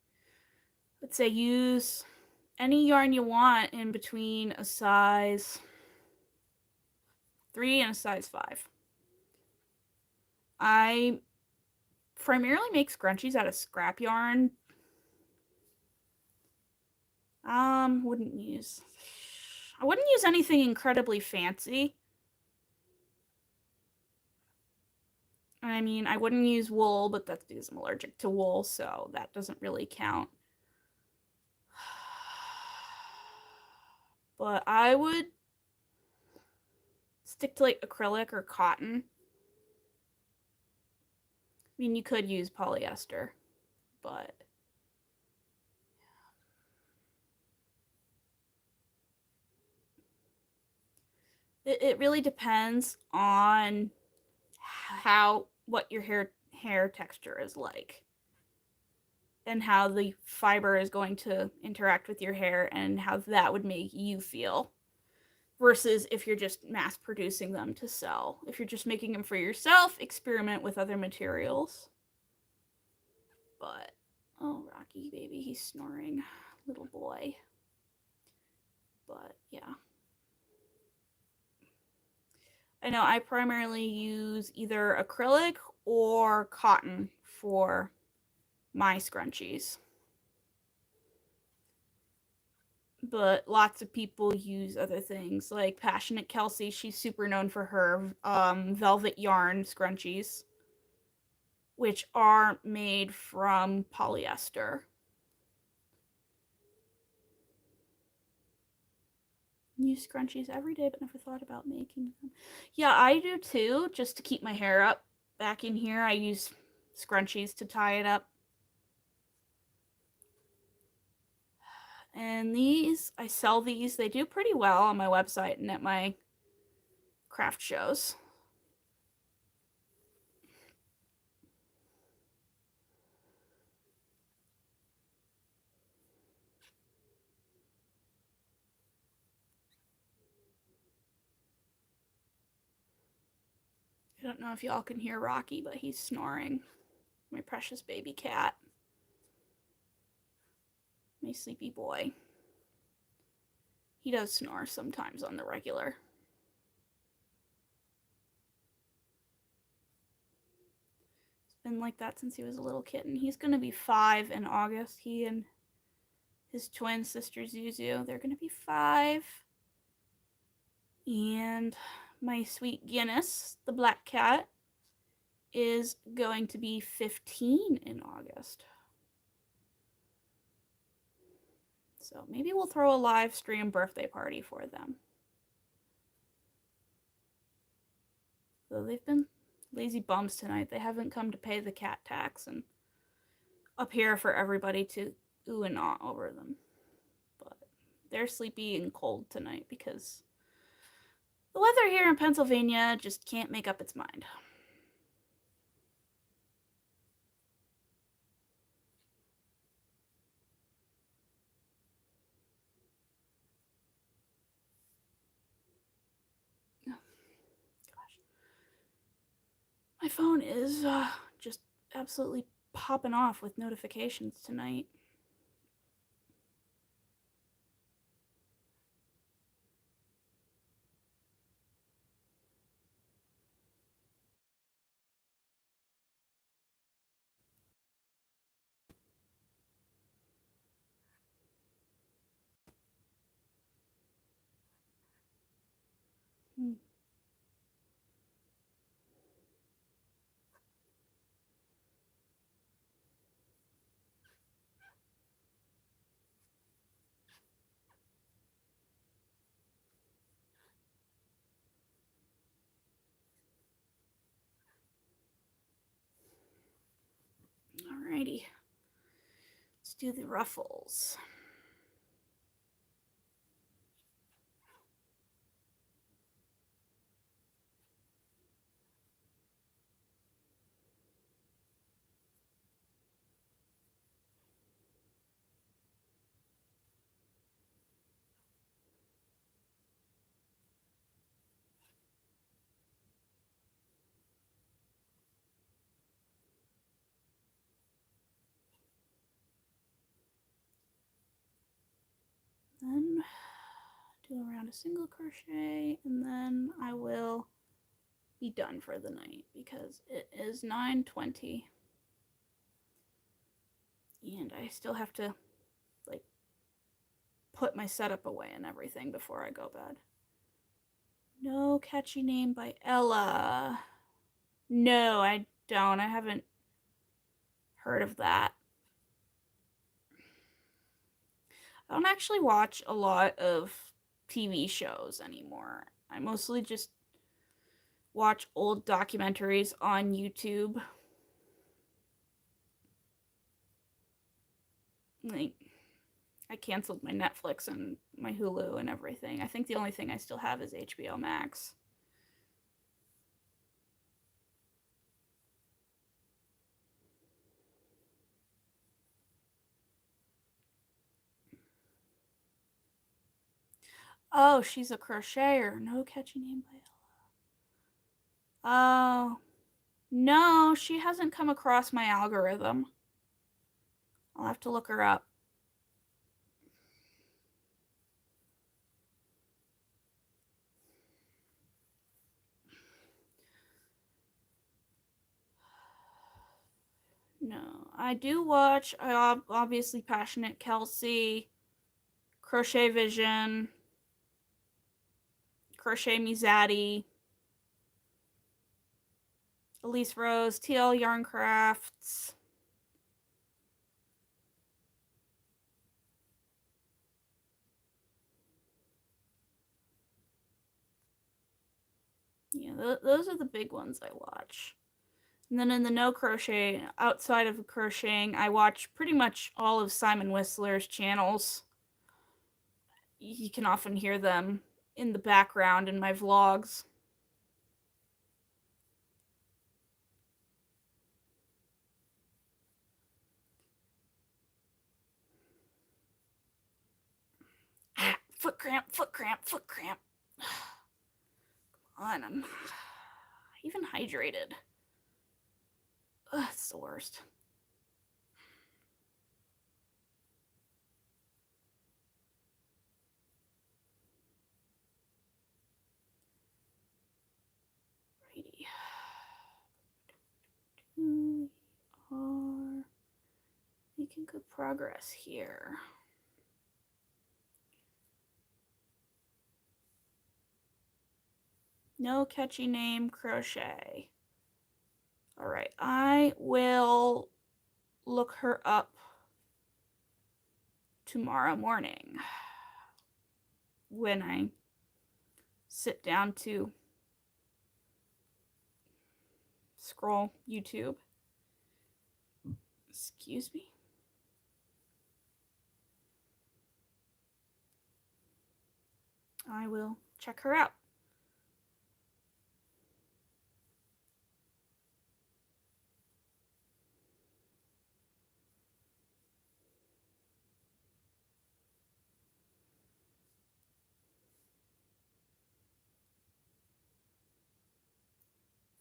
let's say use any yarn you want in between a size 3 and a size 5. I primarily make scrunchies out of scrap yarn. I wouldn't use anything incredibly fancy. I mean, I wouldn't use wool, but that's because I'm allergic to wool, so that doesn't really count. But I would stick to like acrylic or cotton. I mean, you could use polyester, but it really depends on what your hair texture is like, and how the fiber is going to interact with your hair and how that would make you feel, versus if you're just mass producing them to sell. If you're just making them for yourself, experiment with other materials. But oh, Rocky baby, he's snoring, little boy. But yeah, I know I primarily use either acrylic or cotton for my scrunchies. But lots of people use other things, like Passionate Kelsey. She's super known for her velvet yarn scrunchies, which are made from polyester. Use scrunchies every day, but never thought about making them. Yeah, I do too, just to keep my hair up. Back in here, I use scrunchies to tie it up. And these, I sell these. They do pretty well on my website and at my craft shows. I don't know if y'all can hear Rocky, but he's snoring. My precious baby cat. My sleepy boy. He does snore sometimes on the regular. It's been like that since he was a little kitten. He's going to be 5 in August. He and his twin sister Zuzu, they're going to be 5. And my sweet Guinness, the black cat, is going to be 15 in August. So maybe we'll throw a live stream birthday party for them. So they've been lazy bums tonight. They haven't come to pay the cat tax and up here for everybody to ooh and ah over them. But they're sleepy and cold tonight because the weather here in Pennsylvania just can't make up its mind. My phone is just absolutely popping off with notifications tonight. Alrighty, let's do the ruffles. Then do a round of single crochet, and then I will be done for the night because it is 9:20 and I still have to like put my setup away and everything before I go bed. No Catchy Name by Ella. No, I don't. I haven't heard of that. I don't actually watch a lot of TV shows anymore. I mostly just watch old documentaries on YouTube. Like, I canceled my Netflix and my Hulu and everything. I think the only thing I still have is HBO Max. Oh, she's a crocheter. No catchy name by Ella. Oh, no, she hasn't come across my algorithm. I'll have to look her up. No, I do watch, obviously, Passionate Kelsey, Crochet Vision, Crochet Me Zaddy, Elise Rose, TL Yarn Crafts. Yeah, those are the big ones I watch. And then in the no crochet, outside of crocheting, I watch pretty much all of Simon Whistler's channels. You can often hear them in the background in my vlogs. Ah, foot cramp, foot cramp, foot cramp. Come on, I'm even hydrated. Ugh, it's the worst. Righty. We are making good progress here. No catchy name, crochet. All right, I will look her up tomorrow morning when I sit down to scroll YouTube. Excuse me. I will check her out.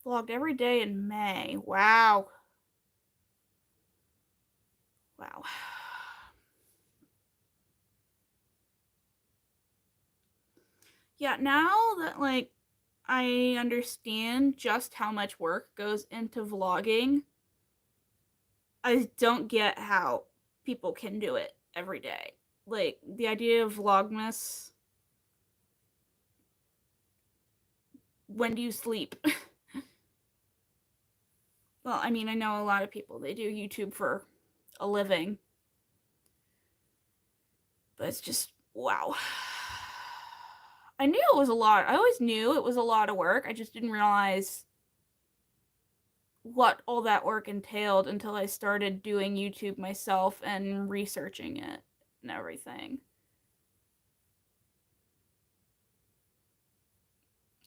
Vlogged every day in May. Wow. Wow. Yeah, now that like I understand just how much work goes into vlogging, I don't get how people can do it every day. Like the idea of Vlogmas. When do you sleep? Well, I mean, I know a lot of people, they do YouTube for a living. But it's just, wow. I knew it was a lot. I always knew it was a lot of work. I just didn't realize what all that work entailed until I started doing YouTube myself and researching it and everything.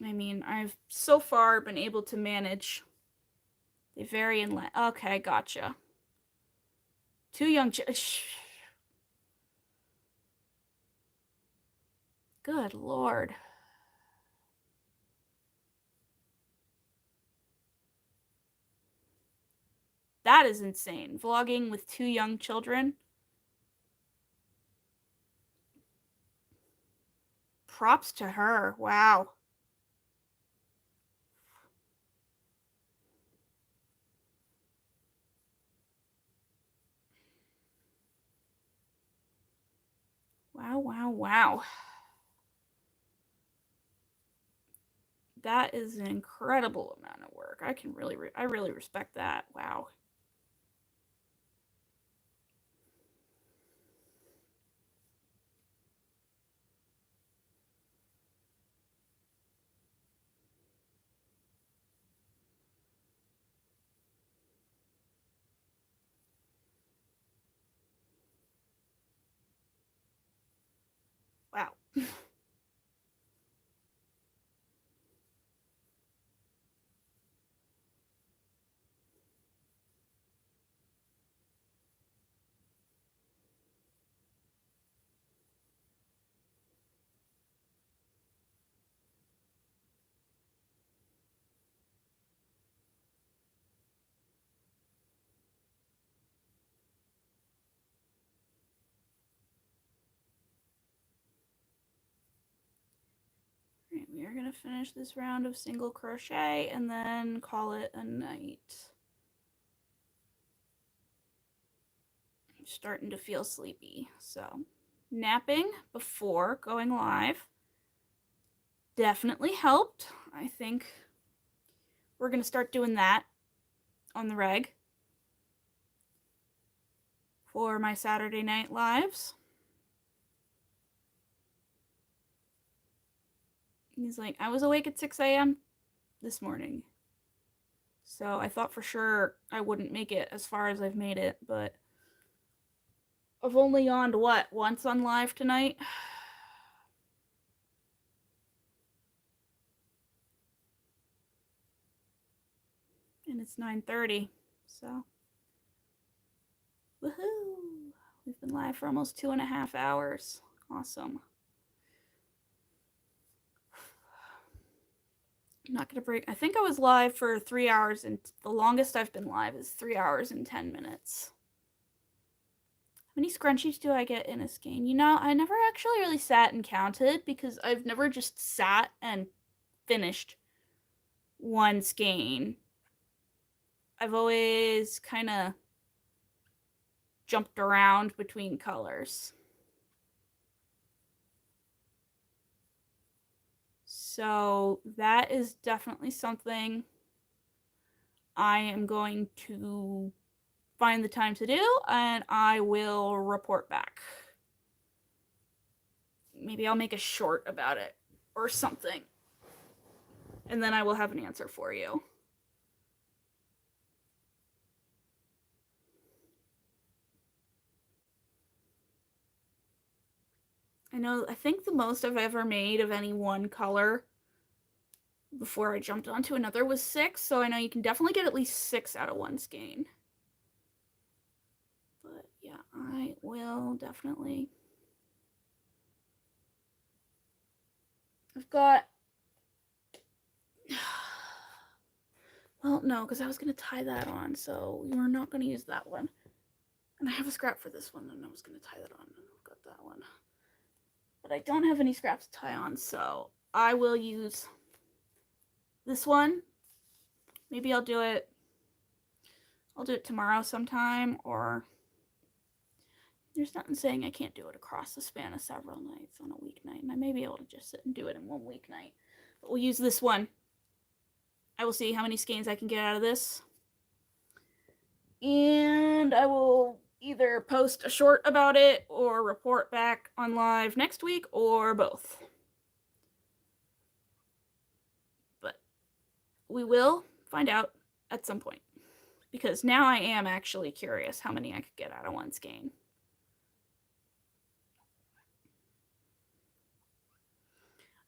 I mean, I've so far been able to manage. They vary in length. Okay, gotcha. Two young Good lord. That is insane. Vlogging with two young children. Props to her. Wow. Wow, wow, wow. That is an incredible amount of work. I really respect that. Wow. Wow. we're gonna finish this round of single crochet and then call it a night. I'm starting to feel sleepy, so napping before going live definitely helped. I think we're gonna start doing that on the reg for my Saturday night lives. He's like, I was awake at 6 a.m. this morning. So I thought for sure I wouldn't make it as far as I've made it, but I've only yawned, what, once on live tonight? And it's 9:30, so woohoo! We've been live for almost 2.5 hours. Awesome. I'm not gonna break. I think I was live for 3 hours, and the longest I've been live is 3 hours and 10 minutes. How many scrunchies do I get in a skein? You know, I never actually really sat and counted because I've never just sat and finished one skein. I've always kind of jumped around between colors. So that is definitely something I am going to find the time to do, and I will report back. Maybe I'll make a short about it or something, and then I will have an answer for you. I think the most I've ever made of any one color before I jumped onto another was 6, so I know you can definitely get at least 6 out of one skein. But yeah, I will definitely. I've got, well, no, because I was going to tie that on, so we're not going to use that one. And I have a scrap for this one, and I was going to tie that on, and I've got that one. But I don't have any scraps to tie on, so I will use this one. Maybe I'll do it tomorrow sometime, or there's nothing saying I can't do it across the span of several nights on a weeknight, and I may be able to just sit and do it in one weeknight. But we'll use this one. I will see how many skeins I can get out of this, and I will either post a short about it or report back on live next week, or both. But we will find out at some point, because now I am actually curious how many I could get out of one skein.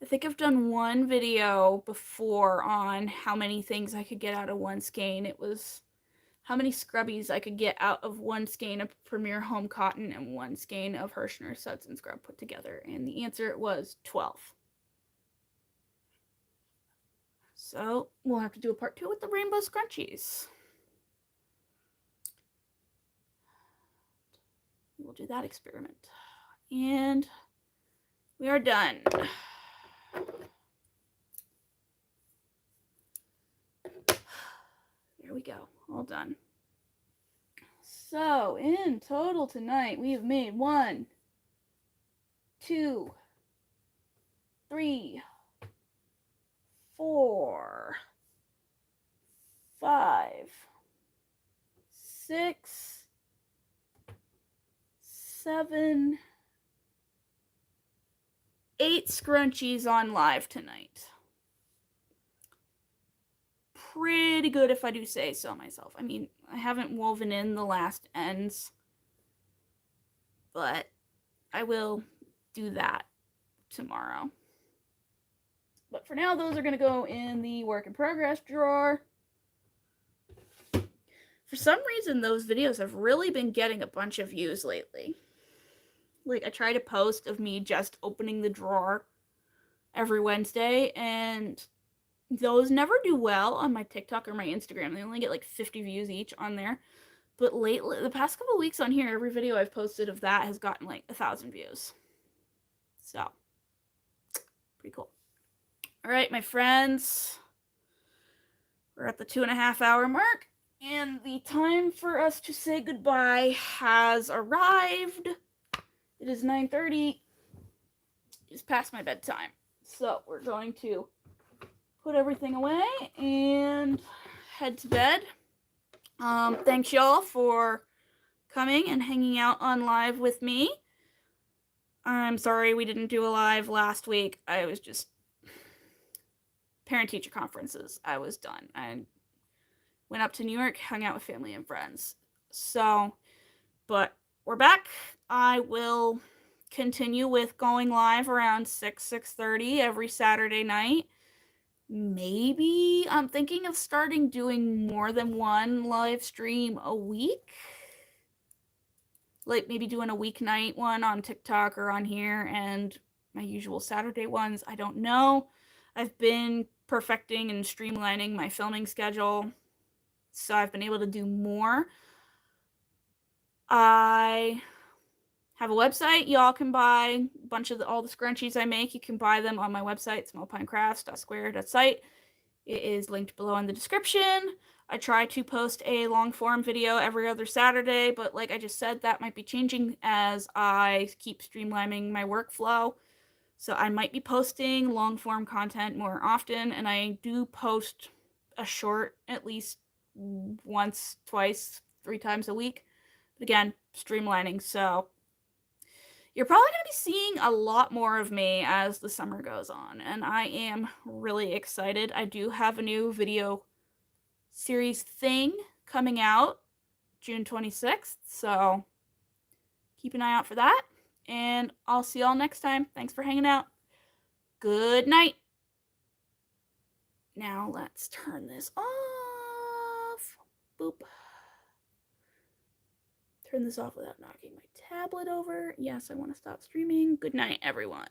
I think I've done one video before on how many things I could get out of one skein. It was how many scrubbies I could get out of one skein of Premier Home Cotton and one skein of Hirschner Suds and Scrub put together, and the answer was 12. So we'll have to do a part 2 with the rainbow scrunchies. We'll do that experiment. And we are done. There we go, all done. So in total tonight, we have made 1, 2, 3, 4, 5, 6, 7, 8 scrunchies on live tonight. Pretty good if I do say so myself. I mean, I haven't woven in the last ends, but I will do that tomorrow. But for now, those are going to go in the work in progress drawer. For some reason, those videos have really been getting a bunch of views lately. Like, I try to post of me just opening the drawer every Wednesday, and those never do well on my TikTok or my Instagram. They only get like 50 views each on there. But lately, the past couple weeks on here, every video I've posted of that has gotten like 1,000 views. So, pretty cool. All right, my friends, we're at the 2.5 hour mark, and the time for us to say goodbye has arrived. It is 9:30. It's past my bedtime. So we're going to put everything away and head to bed. Thanks y'all for coming and hanging out on live with me. I'm sorry we didn't do a live last week. I was just parent-teacher conferences. I was done. I went up to New York, hung out with family and friends. So, but we're back. I will continue with going live around 6:30 every Saturday night. Maybe I'm thinking of starting doing more than one live stream a week. Like maybe doing a weeknight one on TikTok or on here and my usual Saturday ones. I don't know. I've been perfecting and streamlining my filming schedule, so I've been able to do more. I have a website. Y'all can buy a bunch of all the scrunchies I make. You can buy them on my website, smallpinecrafts.square.site. It is linked below in the description. I try to post a long form video every other Saturday, but like I just said, that might be changing as I keep streamlining my workflow. So I might be posting long form content more often, and I do post a short at least once, twice, 3 times a week. But again, streamlining. So you're probably going to be seeing a lot more of me as the summer goes on, and I am really excited. I do have a new video series thing coming out June 26th, so keep an eye out for that, and I'll see y'all next time. Thanks for hanging out. Good night. Now let's turn this off. Boop. Turn this off without knocking my tablet over. Yes, I want to stop streaming. Good night, everyone.